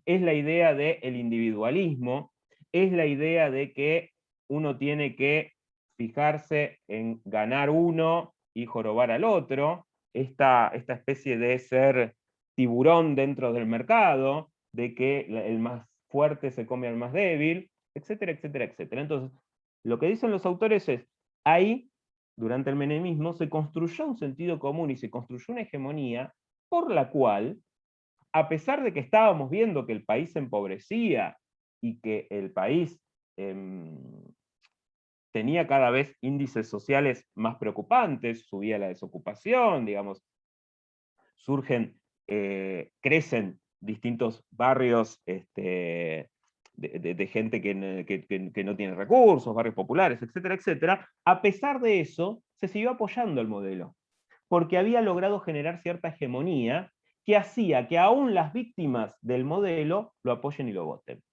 Speaker 1: es la idea del individualismo, es la idea de que uno tiene que fijarse en ganar uno y jorobar al otro, esta especie de ser tiburón dentro del mercado, de que el más fuerte se come al más débil, etcétera, etcétera, etcétera. Entonces, lo que dicen los autores es, ahí, durante el menemismo, se construyó un sentido común y se construyó una hegemonía por la cual, a pesar de que estábamos viendo que el país se empobrecía y que el país tenía cada vez índices sociales más preocupantes, subía la desocupación, digamos, crecen distintos barrios de gente que no tiene recursos, barrios populares, etcétera, etcétera. A pesar de eso, se siguió apoyando el modelo, porque había logrado generar cierta hegemonía que hacía que aún las víctimas del modelo lo apoyen y lo voten.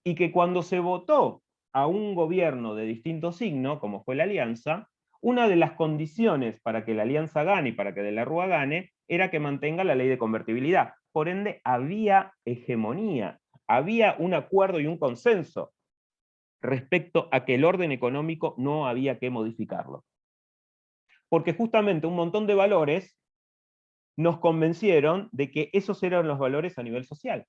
Speaker 1: Y que cuando se votó a un gobierno de distinto signo, como fue la Alianza, una de las condiciones para que la Alianza gane y para que De la Rúa gane, era que mantenga la ley de convertibilidad. Por ende, había hegemonía, había un acuerdo y un consenso respecto a que el orden económico no había que modificarlo. Porque justamente un montón de valores nos convencieron de que esos eran los valores a nivel social.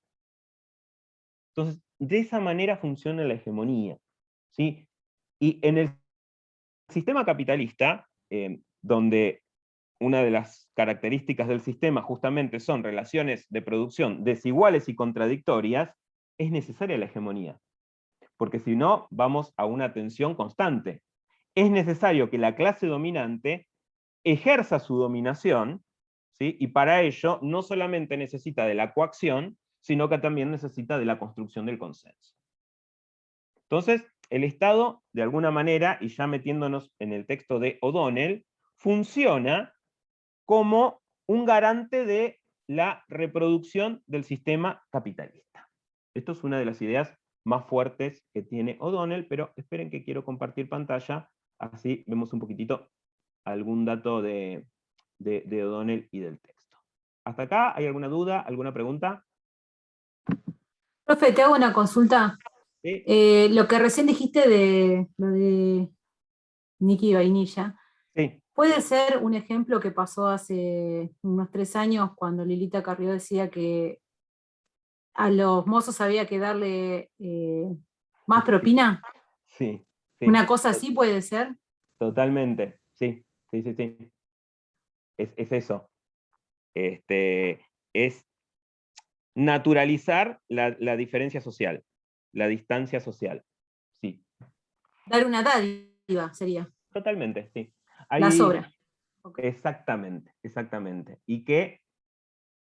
Speaker 1: Entonces, de esa manera funciona la hegemonía, ¿sí? Y en el sistema capitalista, donde una de las características del sistema justamente son relaciones de producción desiguales y contradictorias, es necesaria la hegemonía. Porque si no, vamos a una tensión constante. Es necesario que la clase dominante ejerza su dominación, ¿sí? Y para ello no solamente necesita de la coacción, sino que también necesita de la construcción del consenso. Entonces, el Estado, de alguna manera, y ya metiéndonos en el texto de O'Donnell, funciona como un garante de la reproducción del sistema capitalista. Esto es una de las ideas más fuertes que tiene O'Donnell, pero esperen que quiero compartir pantalla, así vemos un poquitito algún dato de O'Donnell y del texto. ¿Hasta acá hay alguna duda, alguna pregunta?
Speaker 4: Profe, te hago una consulta.
Speaker 1: ¿Sí?
Speaker 4: Lo que recién dijiste de lo de Nicky Vainilla,
Speaker 1: Sí.
Speaker 4: ¿puede ser un ejemplo que pasó hace unos 3 años cuando Lilita Carrió decía que a los mozos había que darle más propina?
Speaker 1: Sí, sí.
Speaker 4: ¿Una cosa así puede ser?
Speaker 1: Totalmente, sí, sí, sí, sí. Es eso. Es naturalizar la diferencia social, la distancia social. Sí,
Speaker 4: Dar una dádiva sería,
Speaker 1: totalmente, sí.
Speaker 4: la sobra. Ok.
Speaker 1: Exactamente, exactamente. Y que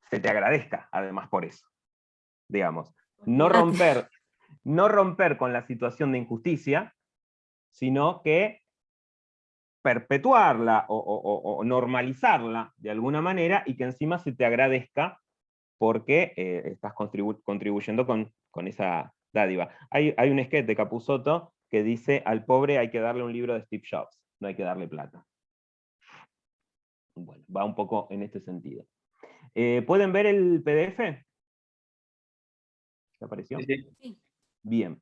Speaker 1: se te agradezca, además, por eso. Digamos, no romper con la situación de injusticia, sino que perpetuarla o normalizarla de alguna manera y que encima se te agradezca porque estás contribuyendo con esa dádiva. Hay un sketch de Capusotto que dice, al pobre hay que darle un libro de Steve Jobs, no hay que darle plata. Bueno, va un poco en este sentido. ¿Pueden ver el PDF? ¿Qué apareció?
Speaker 2: Sí.
Speaker 4: Sí.
Speaker 1: Bien.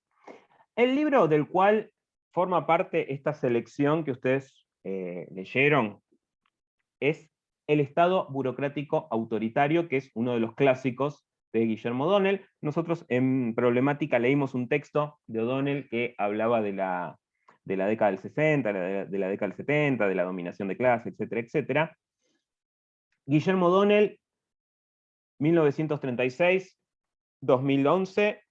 Speaker 1: El libro del cual forma parte esta selección que ustedes leyeron es El Estado burocrático autoritario, que es uno de los clásicos de Guillermo O'Donnell. Nosotros en Problemática leímos un texto de O'Donnell que hablaba de la década del 60, de la década del 70, de la dominación de clase, etcétera, etcétera. Guillermo O'Donnell, 1936-2011,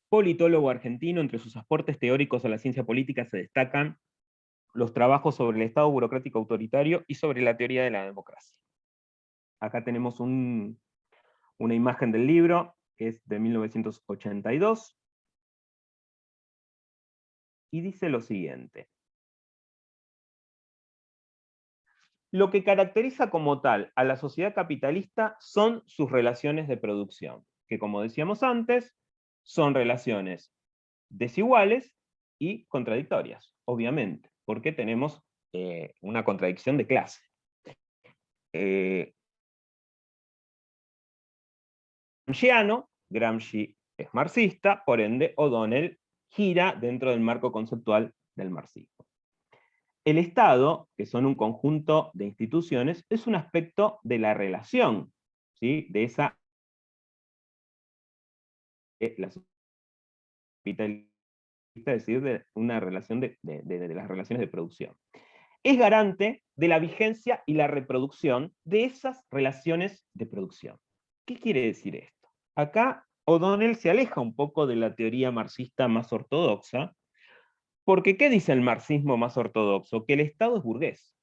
Speaker 1: politólogo argentino. Entre sus aportes teóricos a la ciencia política se destacan los trabajos sobre el Estado burocrático autoritario y sobre la teoría de la democracia. Acá tenemos una imagen del libro, que es de 1982, y dice lo siguiente. Lo que caracteriza como tal a la sociedad capitalista son sus relaciones de producción, que como decíamos antes, son relaciones desiguales y contradictorias, obviamente, porque tenemos una contradicción de clase. Gramsci es marxista, por ende O'Donnell gira dentro del marco conceptual del marxismo. El Estado, que son un conjunto de instituciones, es un aspecto de la relación, ¿sí? De esa la capitalista, es decir, de una relación de las relaciones de producción. Es garante de la vigencia y la reproducción de esas relaciones de producción. ¿Qué quiere decir esto? Acá O'Donnell se aleja un poco de la teoría marxista más ortodoxa, porque ¿qué dice el marxismo más ortodoxo? Que el Estado es burgués.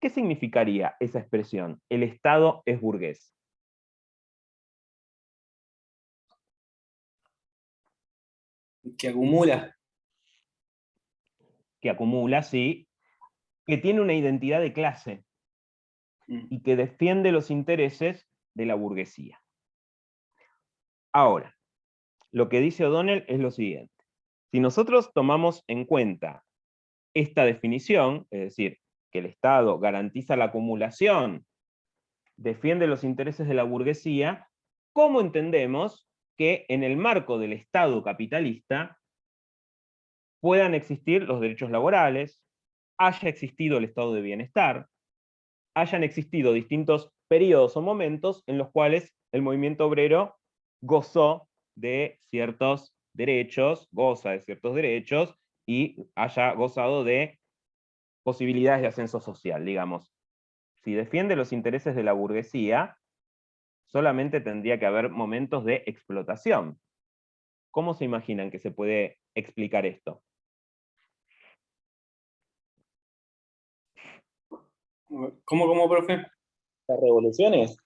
Speaker 1: ¿Qué significaría esa expresión? El Estado es burgués.
Speaker 2: Que acumula.
Speaker 1: Que acumula, sí, que tiene una identidad de clase y que defiende los intereses de la burguesía. Ahora, lo que dice O'Donnell es lo siguiente. Si nosotros tomamos en cuenta esta definición, es decir, que el Estado garantiza la acumulación, defiende los intereses de la burguesía, ¿cómo entendemos que en el marco del Estado capitalista puedan existir los derechos laborales, haya existido el estado de bienestar, hayan existido distintos periodos o momentos en los cuales el movimiento obrero gozó de ciertos derechos, goza de ciertos derechos, y haya gozado de posibilidades de ascenso social, digamos? Si defiende los intereses de la burguesía, solamente tendría que haber momentos de explotación. ¿Cómo se imaginan que se puede explicar esto?
Speaker 2: ¿Cómo, profe?
Speaker 5: Las revoluciones.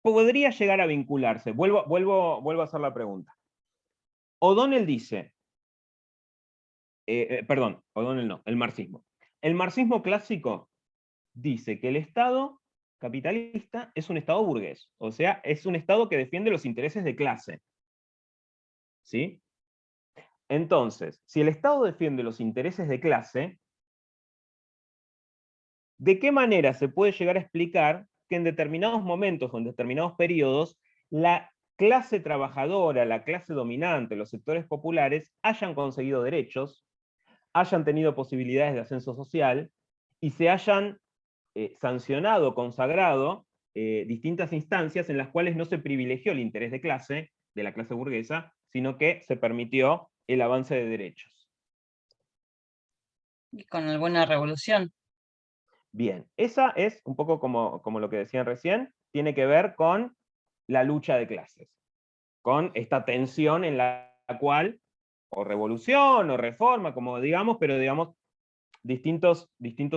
Speaker 1: Podría llegar a vincularse. Vuelvo a hacer la pregunta. O'Donnell dice, perdón, O'Donnell no, el marxismo. El marxismo clásico dice que el Estado capitalista es un Estado burgués, o sea, es un Estado que defiende los intereses de clase. ¿Sí? Entonces, si el Estado defiende los intereses de clase, ¿de qué manera se puede llegar a explicar que en determinados momentos o en determinados periodos la clase trabajadora, la clase dominante, los sectores populares hayan conseguido derechos, hayan tenido posibilidades de ascenso social y se hayan sancionado, consagrado distintas instancias en las cuales no se privilegió el interés de clase, de la clase burguesa, sino que se permitió el avance de derechos?
Speaker 7: Y con alguna revolución.
Speaker 1: Bien, esa es un poco como lo que decían recién, tiene que ver con la lucha de clases, con esta tensión en la cual, o revolución, o reforma, como digamos, pero digamos, distintos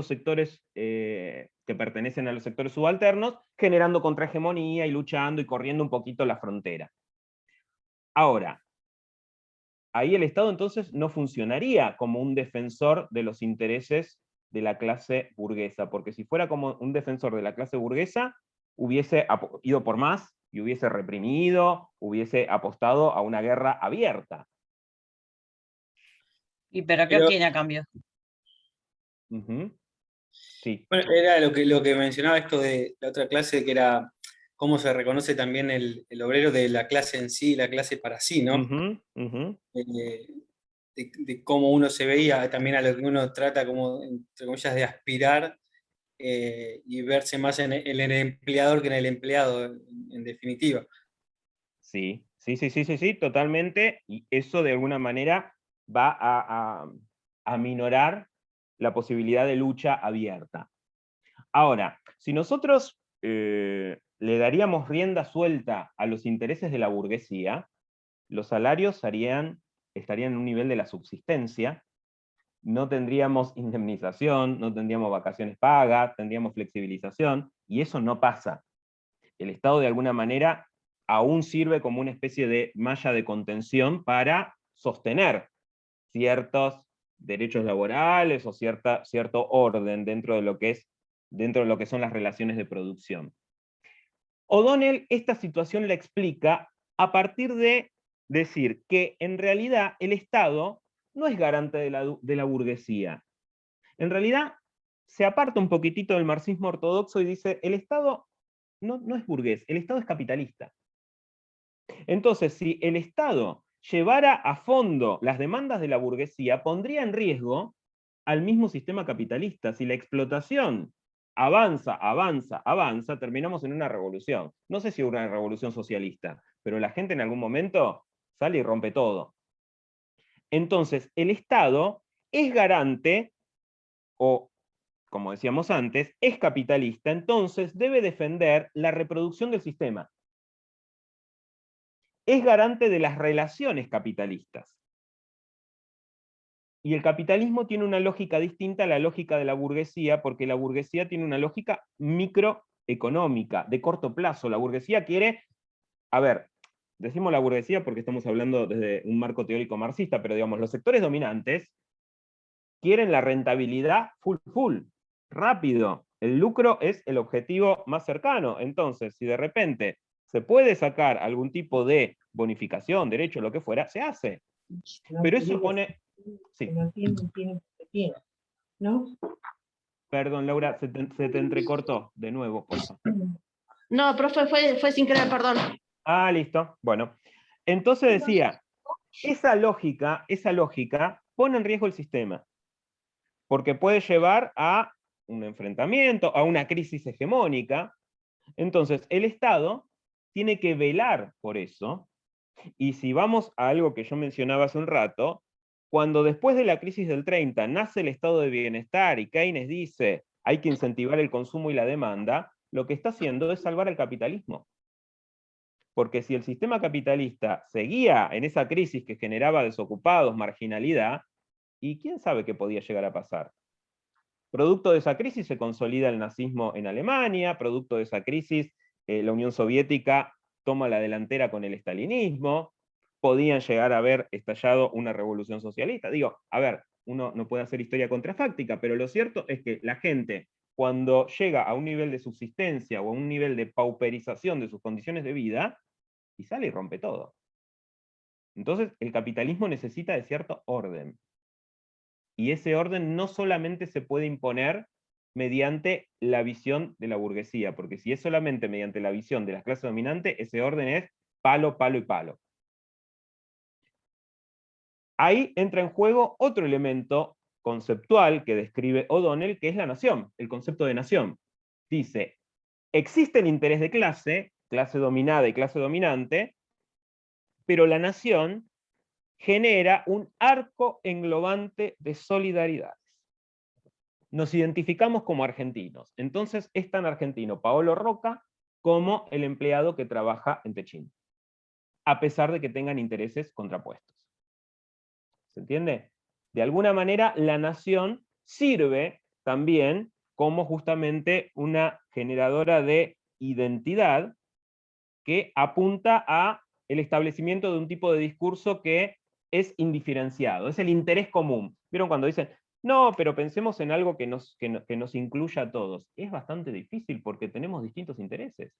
Speaker 1: sectores que pertenecen a los sectores subalternos, generando contrahegemonía y luchando y corriendo un poquito la frontera. Ahora, ahí el Estado entonces no funcionaría como un defensor de los intereses de la clase burguesa, porque si fuera como un defensor de la clase burguesa, hubiese ido por más y hubiese reprimido, hubiese apostado a una guerra abierta.
Speaker 7: ¿Y pero qué obtiene a cambio?
Speaker 1: Sí.
Speaker 2: Bueno, era lo que mencionaba esto de la otra clase, que era cómo se reconoce también el obrero de la clase en sí, la clase para sí, ¿no? De cómo uno se veía, también a lo que uno trata como, entre comillas, de aspirar y verse más en el empleador que en el empleado, en definitiva.
Speaker 1: Sí, totalmente, y eso de alguna manera va a aminorar la posibilidad de lucha abierta. Ahora, si nosotros le daríamos rienda suelta a los intereses de la burguesía, los salarios estarían en un nivel de la subsistencia, no tendríamos indemnización, no tendríamos vacaciones pagas, tendríamos flexibilización, y eso no pasa. El Estado de alguna manera aún sirve como una especie de malla de contención para sostener ciertos derechos laborales o cierto orden dentro de lo que son las relaciones de producción. O'Donnell esta situación la explica a partir de decir que en realidad el Estado no es garante de la burguesía. En realidad se aparta un poquitito del marxismo ortodoxo y dice, el Estado no es burgués, el Estado es capitalista. Entonces, si el Estado llevara a fondo las demandas de la burguesía, pondría en riesgo al mismo sistema capitalista. Si la explotación avanza, avanza, avanza, terminamos en una revolución. No sé si una revolución socialista, pero la gente en algún momento sale y rompe todo. Entonces, el Estado es garante, o como decíamos antes, es capitalista, entonces debe defender la reproducción del sistema. Es garante de las relaciones capitalistas. Y el capitalismo tiene una lógica distinta a la lógica de la burguesía, porque la burguesía tiene una lógica microeconómica, de corto plazo. La burguesía quiere, a ver, decimos la burguesía porque estamos hablando desde un marco teórico marxista, pero digamos, los sectores dominantes quieren la rentabilidad full, rápido. El lucro es el objetivo más cercano. Entonces, si de repente se puede sacar algún tipo de bonificación, derecho, lo que fuera, se hace. Pero eso pone... Sí.
Speaker 8: ¿No?
Speaker 1: Perdón, Laura, se te entrecortó de nuevo, por favor.
Speaker 8: No, profe, fue sin querer, perdón.
Speaker 1: Ah, listo. Bueno. Entonces decía, esa lógica pone en riesgo el sistema. Porque puede llevar a un enfrentamiento, a una crisis hegemónica. Entonces, el Estado tiene que velar por eso. Y si vamos a algo que yo mencionaba hace un rato, cuando después de la crisis del 30 nace el estado de bienestar y Keynes dice hay que incentivar el consumo y la demanda, lo que está haciendo es salvar al capitalismo. Porque si el sistema capitalista seguía en esa crisis que generaba desocupados, marginalidad, ¿y quién sabe qué podía llegar a pasar? Producto de esa crisis se consolida el nazismo en Alemania, producto de esa crisis la Unión Soviética toma la delantera con el estalinismo, podían llegar a haber estallado una revolución socialista. Digo, a ver, uno no puede hacer historia contrafáctica, pero lo cierto es que la gente, cuando llega a un nivel de subsistencia o a un nivel de pauperización de sus condiciones de vida, y sale y rompe todo. Entonces, el capitalismo necesita de cierto orden. Y ese orden no solamente se puede imponer mediante la visión de la burguesía, porque si es solamente mediante la visión de las clases dominantes, ese orden es palo, palo y palo. Ahí entra en juego otro elemento conceptual que describe O'Donnell, que es la nación, el concepto de nación. Dice, existe el interés de clase, clase dominada y clase dominante, pero la nación genera un arco englobante de solidaridades. Nos identificamos como argentinos, entonces es tan argentino Paolo Roca como el empleado que trabaja en Techín, a pesar de que tengan intereses contrapuestos. ¿Se entiende? De alguna manera la nación sirve también como justamente una generadora de identidad que apunta a el establecimiento de un tipo de discurso que es indiferenciado, es el interés común. ¿Vieron cuando dicen, no, pero pensemos en algo que nos incluya a todos? Es bastante difícil porque tenemos distintos intereses.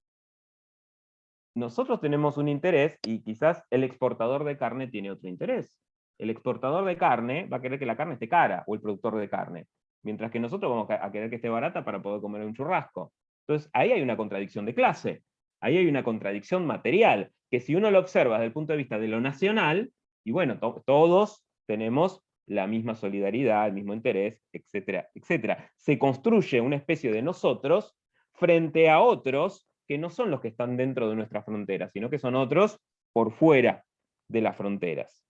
Speaker 1: Nosotros tenemos un interés y quizás el exportador de carne tiene otro interés. El exportador de carne va a querer que la carne esté cara, o el productor de carne, mientras que nosotros vamos a querer que esté barata para poder comer un churrasco. Entonces ahí hay una contradicción de clase, ahí hay una contradicción material, que si uno lo observa desde el punto de vista de lo nacional, y bueno, todos tenemos la misma solidaridad, el mismo interés, etcétera, etcétera. Se construye una especie de nosotros frente a otros que no son los que están dentro de nuestras fronteras, sino que son otros por fuera de las fronteras.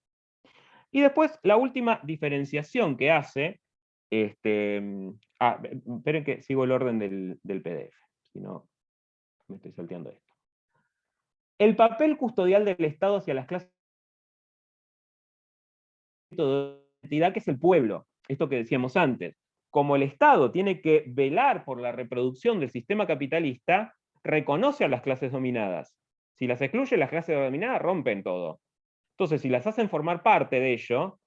Speaker 1: Y después, la última diferenciación que hace, esperen que sigo el orden del PDF, si no me estoy salteando esto. El papel custodial del Estado hacia las clases de identidad, que es el pueblo, esto que decíamos antes. Como el Estado tiene que velar por la reproducción del sistema capitalista, reconoce a las clases dominadas. Si las excluye, las clases dominadas rompen todo. Entonces, si las hacen formar parte de ello,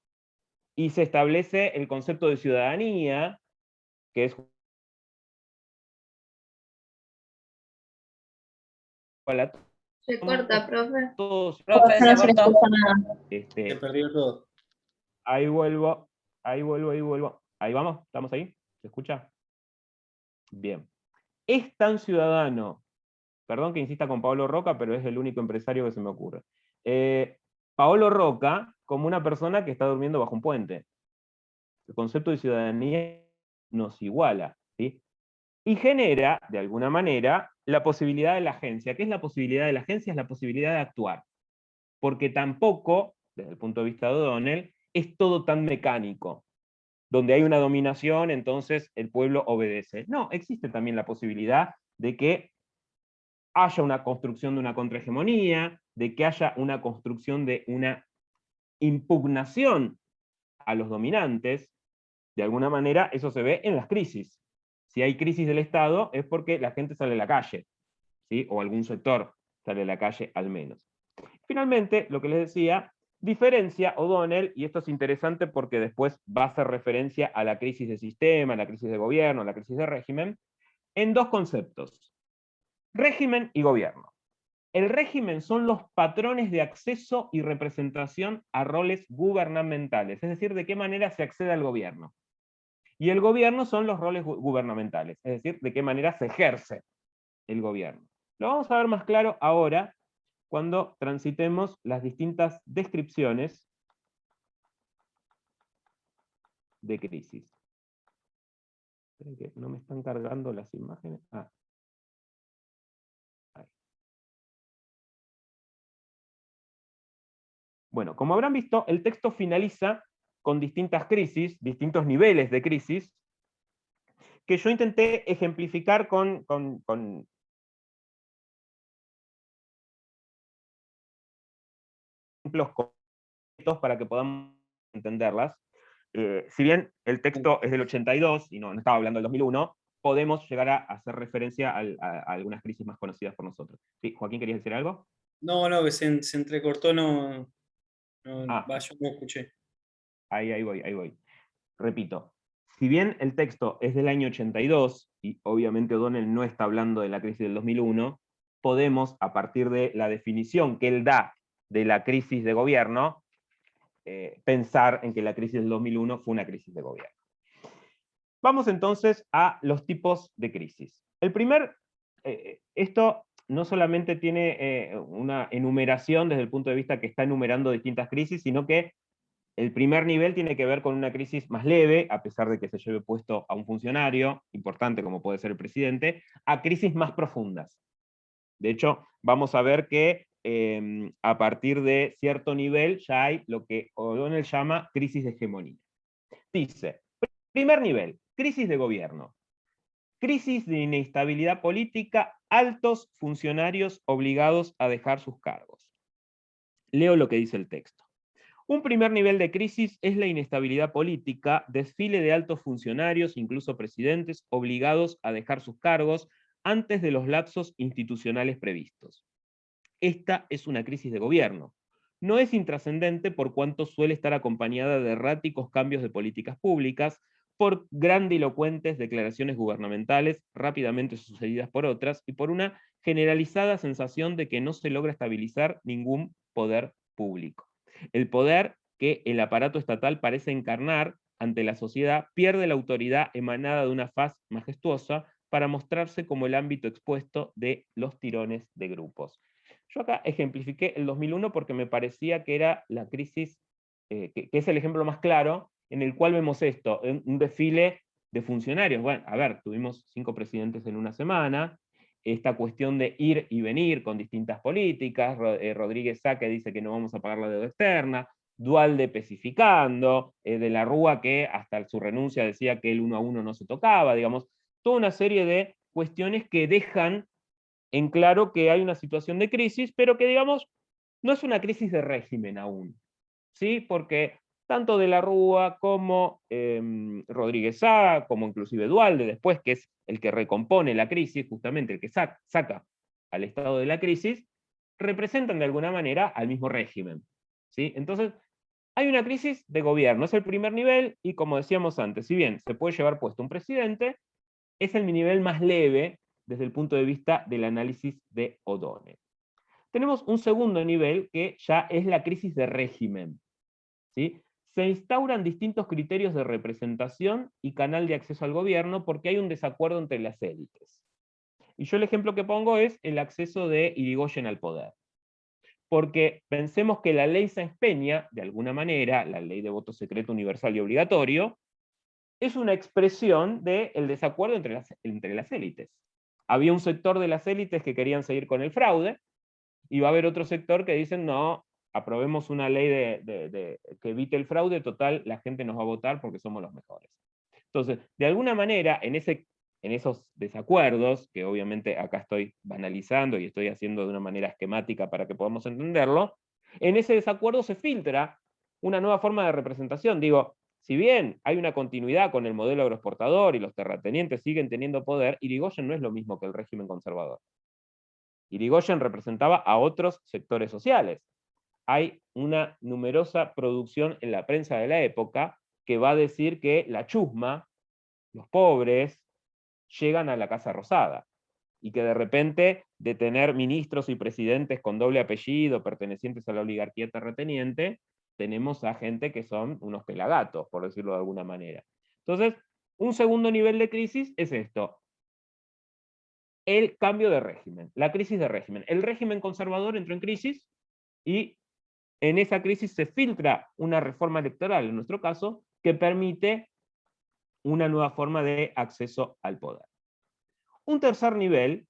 Speaker 1: y se establece el concepto de ciudadanía, que es
Speaker 9: Se corta, profe.
Speaker 1: todos,
Speaker 7: Profe, se
Speaker 8: No se le
Speaker 7: cortó.
Speaker 8: escucha nada.
Speaker 2: Se perdió todo.
Speaker 1: ahí vuelvo. Ahí vamos, ¿estamos ahí? ¿Se escucha? Bien. Es tan ciudadano Perdón que insista con Paolo Roca, pero es el único empresario que se me ocurre. Paolo Roca como una persona que está durmiendo bajo un puente. El concepto de ciudadanía nos iguala, ¿sí? Y genera, de alguna manera, la posibilidad de la agencia. ¿Qué es la posibilidad de la agencia? Es la posibilidad de actuar. Porque tampoco, desde el punto de vista de O'Donnell, es todo tan mecánico. Donde hay una dominación, entonces el pueblo obedece. No, existe también la posibilidad de que haya una construcción de una contrahegemonía, de que haya una construcción de una impugnación a los dominantes. De alguna manera eso se ve en las crisis. Si hay crisis del Estado es porque la gente sale a la calle, ¿sí? O algún sector sale a la calle al menos. Finalmente, lo que les decía, diferencia O'Donnell, y esto es interesante porque después va a hacer referencia a la crisis de sistema, a la crisis de gobierno, a la crisis de régimen, en dos conceptos: régimen y gobierno. El régimen son los patrones de acceso y representación a roles gubernamentales, es decir, de qué manera se accede al gobierno. Y el gobierno son los roles gubernamentales, es decir, de qué manera se ejerce el gobierno. Lo vamos a ver más claro ahora, cuando transitemos las distintas descripciones de crisis. Esperen que no me están cargando las imágenes. Ahí. Bueno, como habrán visto, el texto finaliza con distintas crisis, distintos niveles de crisis, que yo intenté ejemplificar con ejemplos concretos para que podamos entenderlas. Si bien el texto es del 82, y no estaba hablando del 2001, podemos llegar a hacer referencia a algunas crisis más conocidas por nosotros. ¿Sí? Joaquín, ¿querías decir algo?
Speaker 2: No, que se entrecortó, yo no escuché.
Speaker 1: Ahí voy. Repito, si bien el texto es del año 82, y obviamente O'Donnell no está hablando de la crisis del 2001, podemos, a partir de la definición que él da de la crisis de gobierno, pensar en que la crisis del 2001 fue una crisis de gobierno. Vamos entonces a los tipos de crisis. El primer, esto no solamente tiene una enumeración desde el punto de vista que está enumerando distintas crisis, sino que el primer nivel tiene que ver con una crisis más leve, a pesar de que se lleve puesto a un funcionario importante como puede ser el presidente, a crisis más profundas. De hecho, vamos a ver que a partir de cierto nivel ya hay lo que O'Donnell llama crisis de hegemonía. Dice, primer nivel, crisis de gobierno. Crisis de inestabilidad política, altos funcionarios obligados a dejar sus cargos. Leo lo que dice el texto. Un primer nivel de crisis es la inestabilidad política, desfile de altos funcionarios, incluso presidentes, obligados a dejar sus cargos antes de los lapsos institucionales previstos. Esta es una crisis de gobierno. No es intrascendente por cuanto suele estar acompañada de erráticos cambios de políticas públicas, por grandilocuentes declaraciones gubernamentales rápidamente sucedidas por otras, y por una generalizada sensación de que no se logra estabilizar ningún poder público. El poder que el aparato estatal parece encarnar ante la sociedad pierde la autoridad emanada de una faz majestuosa para mostrarse como el ámbito expuesto de los tirones de grupos. Yo acá ejemplifiqué el 2001 porque me parecía que era la crisis, que es el ejemplo más claro, en el cual vemos esto, un desfile de funcionarios. Bueno, a ver, tuvimos 5 presidentes en una semana, esta cuestión de ir y venir con distintas políticas, Rodríguez Sá que dice que no vamos a pagar la deuda externa, Duhalde especificando, de la Rúa que hasta su renuncia decía que el 1 a 1 no se tocaba, digamos, toda una serie de cuestiones que dejan en claro que hay una situación de crisis, pero que, digamos, no es una crisis de régimen aún, ¿sí? Porque tanto de la Rúa como Rodríguez Sá, como inclusive Duhalde después, que es el que recompone la crisis, justamente el que saca al estado de la crisis, representan de alguna manera al mismo régimen, ¿sí? Entonces, hay una crisis de gobierno, es el primer nivel, y como decíamos antes, si bien se puede llevar puesto un presidente, es el nivel más leve desde el punto de vista del análisis de O'Donnell. Tenemos un segundo nivel que ya es la crisis de régimen, ¿sí? Se instauran distintos criterios de representación y canal de acceso al gobierno porque hay un desacuerdo entre las élites. Y yo el ejemplo que pongo es el acceso de Irigoyen al poder. Porque pensemos que la ley Sáenz Peña, de alguna manera, la ley de voto secreto universal y obligatorio, es una expresión del desacuerdo entre las élites. Había un sector de las élites que querían seguir con el fraude, y va a haber otro sector que dicen, no, aprobemos una ley que evite el fraude, total, la gente nos va a votar porque somos los mejores. Entonces, de alguna manera, en esos desacuerdos, que obviamente acá estoy banalizando y estoy haciendo de una manera esquemática para que podamos entenderlo, en ese desacuerdo se filtra una nueva forma de representación. Digo, si bien hay una continuidad con el modelo agroexportador y los terratenientes siguen teniendo poder, Irigoyen no es lo mismo que el régimen conservador. Irigoyen representaba a otros sectores sociales. Hay una numerosa producción en la prensa de la época que va a decir que la chusma, los pobres, llegan a la Casa Rosada, y que de repente, de tener ministros y presidentes con doble apellido, pertenecientes a la oligarquía terrateniente, tenemos a gente que son unos pelagatos, por decirlo de alguna manera. Entonces, un segundo nivel de crisis es esto: el cambio de régimen, la crisis de régimen. El régimen conservador entró en crisis, y en esa crisis se filtra una reforma electoral, en nuestro caso, que permite una nueva forma de acceso al poder. Un tercer nivel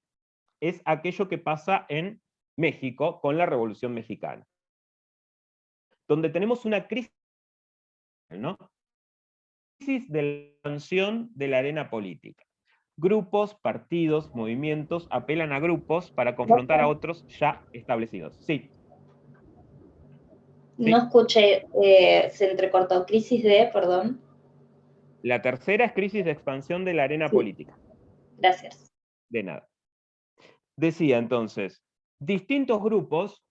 Speaker 1: es aquello que pasa en México con la Revolución Mexicana, donde tenemos una crisis, ¿no? Crisis de la expansión de la arena política. Grupos, partidos, movimientos apelan a grupos para confrontar a otros ya establecidos. Sí.
Speaker 9: No escuché, se entrecortó. Crisis de, perdón.
Speaker 1: La tercera es crisis de expansión de la arena
Speaker 9: Sí.
Speaker 1: política.
Speaker 9: Gracias.
Speaker 1: De nada. Decía entonces, distintos grupos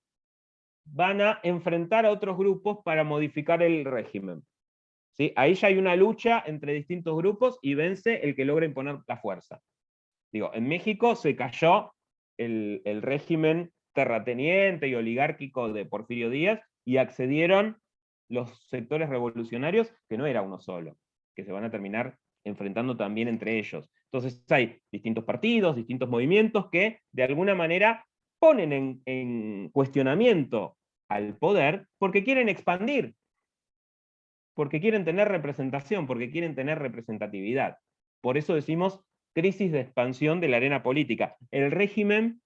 Speaker 1: van a enfrentar a otros grupos para modificar el régimen. ¿Sí? Ahí ya hay una lucha entre distintos grupos y vence el que logra imponer la fuerza. Digo, en México se cayó el régimen terrateniente y oligárquico de Porfirio Díaz, y accedieron los sectores revolucionarios, que no era uno solo, que se van a terminar enfrentando también entre ellos. Entonces hay distintos partidos, distintos movimientos que de alguna manera ponen en cuestionamiento al poder porque quieren expandir, porque quieren tener representación, porque quieren tener representatividad. Por eso decimos crisis de expansión de la arena política. El régimen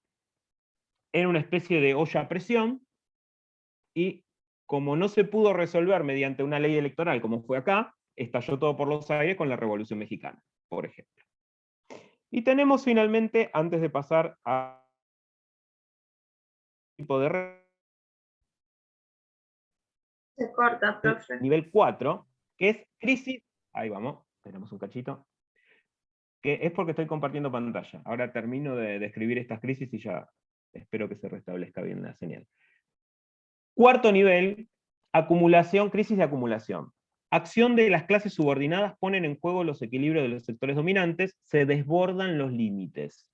Speaker 1: era una especie de olla a presión, y como no se pudo resolver mediante una ley electoral como fue acá, estalló todo por los aires con la Revolución Mexicana, por ejemplo. Y tenemos finalmente, antes de pasar a tipo de
Speaker 9: Se corta, profe.
Speaker 1: nivel 4, que es crisis, ahí vamos, tenemos un cachito, que es porque estoy compartiendo pantalla. Ahora termino de describir estas crisis y ya espero que se restablezca bien la señal. Cuarto nivel, acumulación, crisis de acumulación. Acción de las clases subordinadas ponen en juego los equilibrios de los sectores dominantes, se desbordan los límites.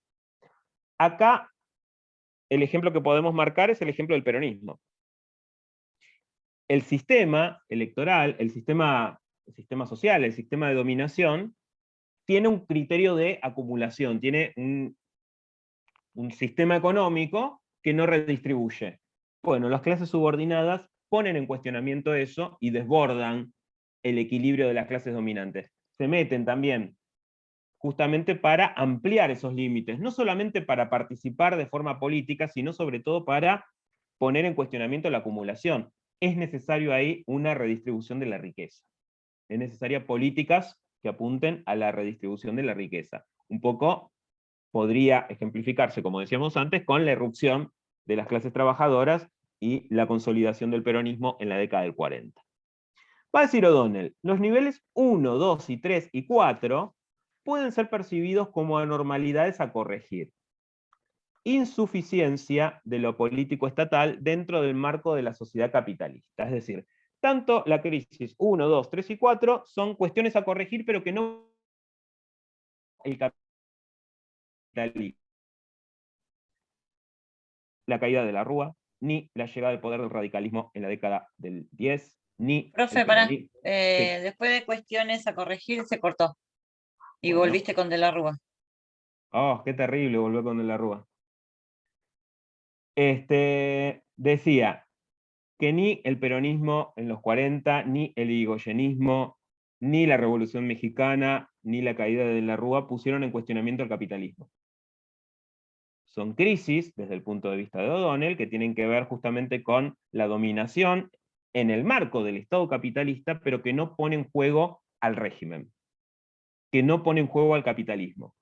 Speaker 1: Acá, el ejemplo que podemos marcar es el ejemplo del peronismo. El sistema electoral, el sistema social, el sistema de dominación, tiene un criterio de acumulación, tiene un sistema económico que no redistribuye. Bueno, las clases subordinadas ponen en cuestionamiento eso y desbordan el equilibrio de las clases dominantes. Se meten también justamente para ampliar esos límites, no solamente para participar de forma política, sino sobre todo para poner en cuestionamiento la acumulación. Es necesario ahí una redistribución de la riqueza. Es necesaria políticas que apunten a la redistribución de la riqueza. Un poco podría ejemplificarse, como decíamos antes, con la irrupción de las clases trabajadoras y la consolidación del peronismo en la década del 40. Va a decir O'Donnell, los niveles 1, 2 y 3 y 4 pueden ser percibidos como anormalidades a corregir. Insuficiencia de lo político estatal dentro del marco de la sociedad capitalista. Es decir, tanto la crisis 1, 2, 3 y 4 son cuestiones a corregir, pero que no el capitalismo. La caída de la Rúa, ni la llegada del poder del radicalismo en la década del 10, ni...
Speaker 7: Profe, pará, después de cuestiones a corregir se cortó. Y
Speaker 1: bueno,
Speaker 7: volviste con De la Rúa.
Speaker 1: Oh, qué terrible volver con De la Rúa. Decía que ni el peronismo en los 40, ni el irigoyenismo, ni la Revolución Mexicana, ni la caída de la Rúa pusieron en cuestionamiento el capitalismo. Son crisis, desde el punto de vista de O'Donnell, que tienen que ver justamente con la dominación en el marco del Estado capitalista, pero que no pone en juego al régimen, que no pone en juego al capitalismo.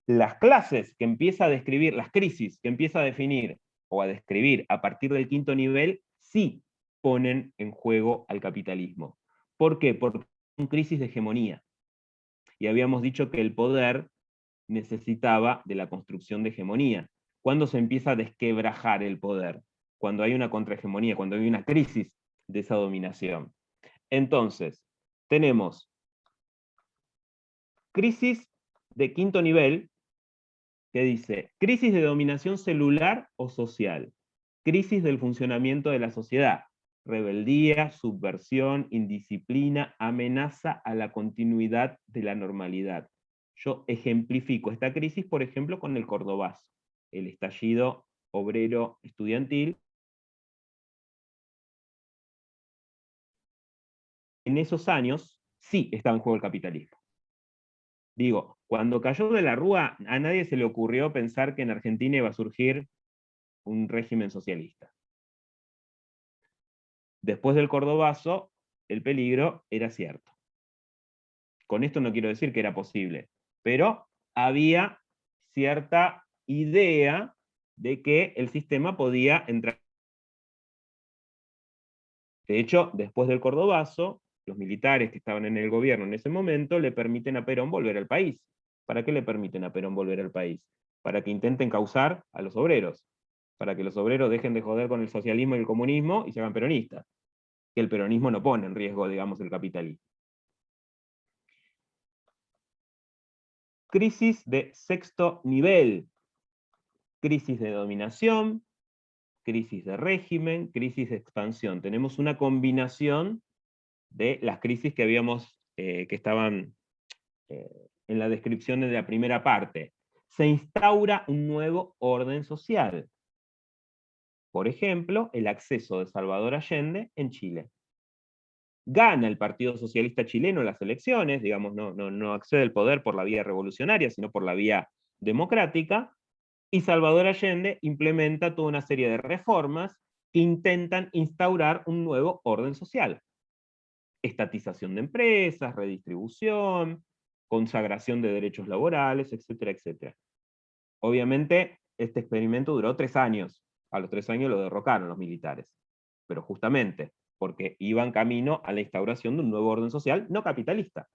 Speaker 1: Las clases que empieza a describir, las crisis que empieza a definir o a describir a partir del quinto nivel, sí ponen en juego al capitalismo. ¿Por qué? Porque son crisis de hegemonía. Y habíamos dicho que el poder necesitaba de la construcción de hegemonía. ¿Cuándo se empieza a desquebrajar el poder? Cuando hay una contrahegemonía, cuando hay una crisis de esa dominación. Entonces, tenemos crisis de quinto nivel, que dice, crisis de dominación celular o social, crisis del funcionamiento de la sociedad, rebeldía, subversión, indisciplina, amenaza a la continuidad de la normalidad. Yo ejemplifico esta crisis, por ejemplo, con el Cordobazo, el estallido obrero estudiantil. En esos años sí estaba en juego el capitalismo. Digo, cuando cayó De la Rúa, a nadie se le ocurrió pensar que en Argentina iba a surgir un régimen socialista. Después del Cordobazo, el peligro era cierto. Con esto no quiero decir que era posible, pero había cierta idea de que el sistema podía entrar. De hecho, después del Cordobazo, los militares que estaban en el gobierno en ese momento le permiten a Perón volver al país. ¿Para qué le permiten a Perón volver al país? Para que intenten causar a los obreros, para que los obreros dejen de joder con el socialismo y el comunismo y se hagan peronistas. Que el peronismo no pone en riesgo, digamos, el capitalismo. Crisis de sexto nivel. Crisis de dominación, crisis de régimen, crisis de expansión. Tenemos una combinación de las crisis que habíamos, que estaban en la descripción de la primera parte. Se instaura un nuevo orden social. Por ejemplo, el acceso de Salvador Allende en Chile. Gana el Partido Socialista Chileno las elecciones, digamos, no accede al poder por la vía revolucionaria, sino por la vía democrática, y Salvador Allende implementa toda una serie de reformas que intentan instaurar un nuevo orden social. Estatización de empresas, redistribución, consagración de derechos laborales, etcétera, etcétera. Obviamente, este experimento duró 3 años. A los 3 años lo derrocaron los militares. Pero justamente porque iban camino a la instauración de un nuevo orden social no capitalista.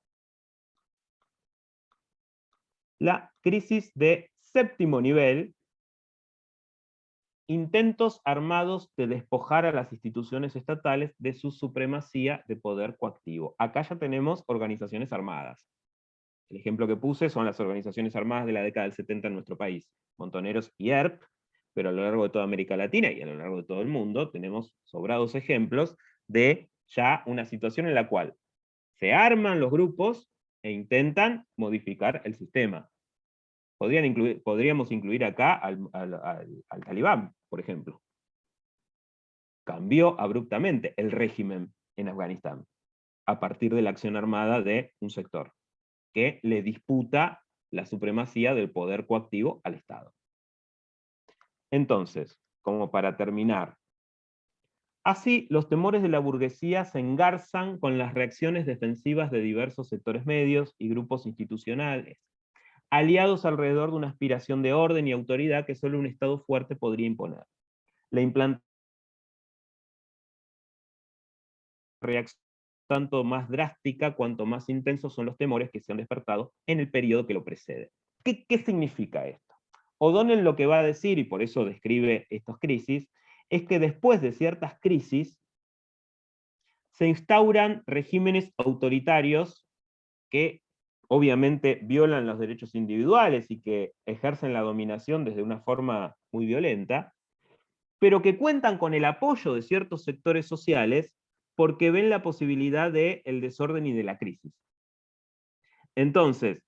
Speaker 1: La crisis de séptimo nivel, intentos armados de despojar a las instituciones estatales de su supremacía de poder coactivo. Acá ya tenemos organizaciones armadas. El ejemplo que puse son las organizaciones armadas de la década del 70 en nuestro país, Montoneros y ERP, pero a lo largo de toda América Latina y a lo largo de todo el mundo tenemos sobrados ejemplos de ya una situación en la cual se arman los grupos e intentan modificar el sistema. Podríamos incluir acá al Talibán, por ejemplo. Cambió abruptamente el régimen en Afganistán, a partir de la acción armada de un sector, que le disputa la supremacía del poder coactivo al Estado. Entonces, como para terminar, así los temores de la burguesía se engarzan con las reacciones defensivas de diversos sectores medios y grupos institucionales, aliados alrededor de una aspiración de orden y autoridad que solo un Estado fuerte podría imponer. La implantación reacción tanto más drástica cuanto más intensos son los temores que se han despertado en el periodo que lo precede. ¿Qué significa esto? O'Donnell lo que va a decir, y por eso describe estas crisis, es que después de ciertas crisis se instauran regímenes autoritarios que obviamente violan los derechos individuales y que ejercen la dominación desde una forma muy violenta, pero que cuentan con el apoyo de ciertos sectores sociales porque ven la posibilidad del desorden y de la crisis. Entonces,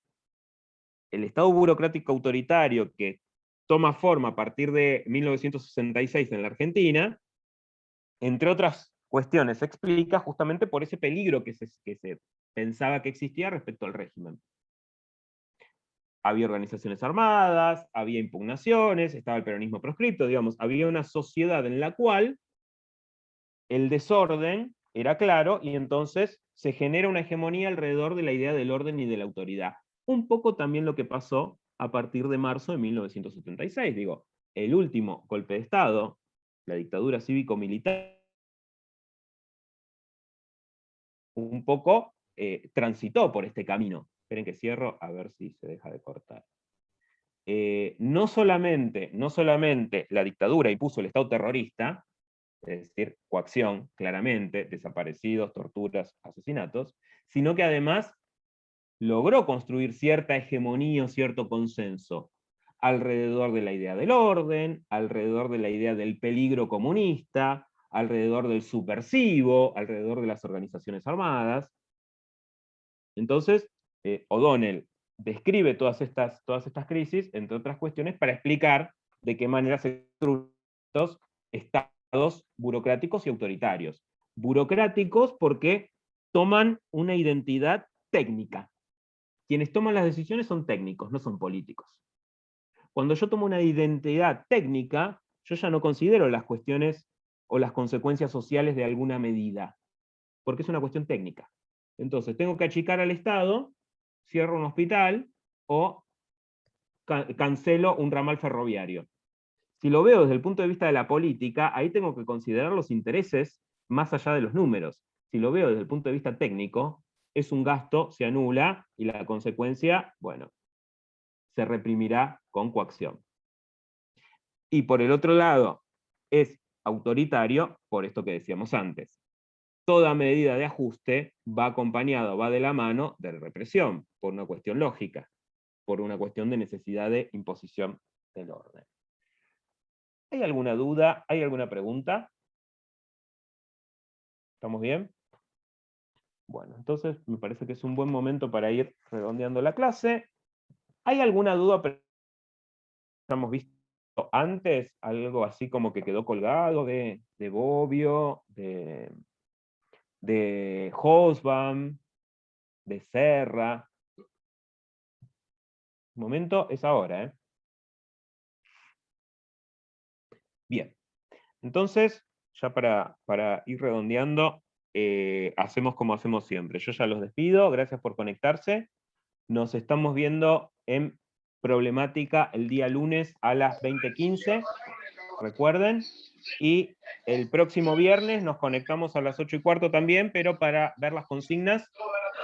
Speaker 1: el Estado burocrático autoritario que toma forma a partir de 1966 en la Argentina, entre otras cuestiones, se explica justamente por ese peligro que se pensaba que existía respecto al régimen. Había organizaciones armadas, había impugnaciones, estaba el peronismo proscripto, digamos, había una sociedad en la cual el desorden era claro, y entonces se genera una hegemonía alrededor de la idea del orden y de la autoridad. Un poco también lo que pasó a partir de marzo de 1976, digo, el último golpe de Estado, la dictadura cívico-militar, un poco transitó por este camino. Esperen que cierro, a ver si se deja de cortar. No solamente la dictadura impuso el Estado terrorista, es decir, coacción, claramente, desaparecidos, torturas, asesinatos, sino que además logró construir cierta hegemonía o cierto consenso alrededor de la idea del orden, alrededor de la idea del peligro comunista, alrededor del subversivo, alrededor de las organizaciones armadas. Entonces, O'Donnell describe todas estas crisis, entre otras cuestiones, para explicar de qué manera se construyen estos estados burocráticos y autoritarios. Burocráticos porque toman una identidad técnica. Quienes toman las decisiones son técnicos, no son políticos. Cuando yo tomo una identidad técnica, yo ya no considero las cuestiones o las consecuencias sociales de alguna medida, porque es una cuestión técnica. Entonces, tengo que achicar al Estado, cierro un hospital, o cancelo un ramal ferroviario. Si lo veo desde el punto de vista de la política, ahí tengo que considerar los intereses más allá de los números. Si lo veo desde el punto de vista técnico, es un gasto, se anula, y la consecuencia, bueno, se reprimirá con coacción. Y por el otro lado, es autoritario por esto que decíamos antes. Toda medida de ajuste va acompañado, va de la mano de represión, por una cuestión lógica, por una cuestión de necesidad de imposición del orden. ¿Hay alguna duda? ¿Hay alguna pregunta? ¿Estamos bien? Bueno, entonces me parece que es un buen momento para ir redondeando la clase. ¿Hay alguna duda? Hemos visto antes algo así como que quedó colgado de Bobbio, de Hobsbawm, de Serra. El momento es ahora, ¿eh? Bien, entonces, ya para ir redondeando, hacemos como hacemos siempre. Yo ya los despido, gracias por conectarse. Nos estamos viendo en Problemática el día lunes a las 20:15, recuerden. Y el próximo viernes nos conectamos a las 8:15 también, pero para ver las consignas,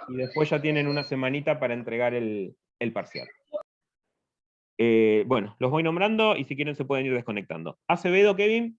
Speaker 1: y después ya tienen una semanita para entregar el parcial. Bueno, los voy nombrando y si quieren se pueden ir desconectando. Acevedo, Kevin.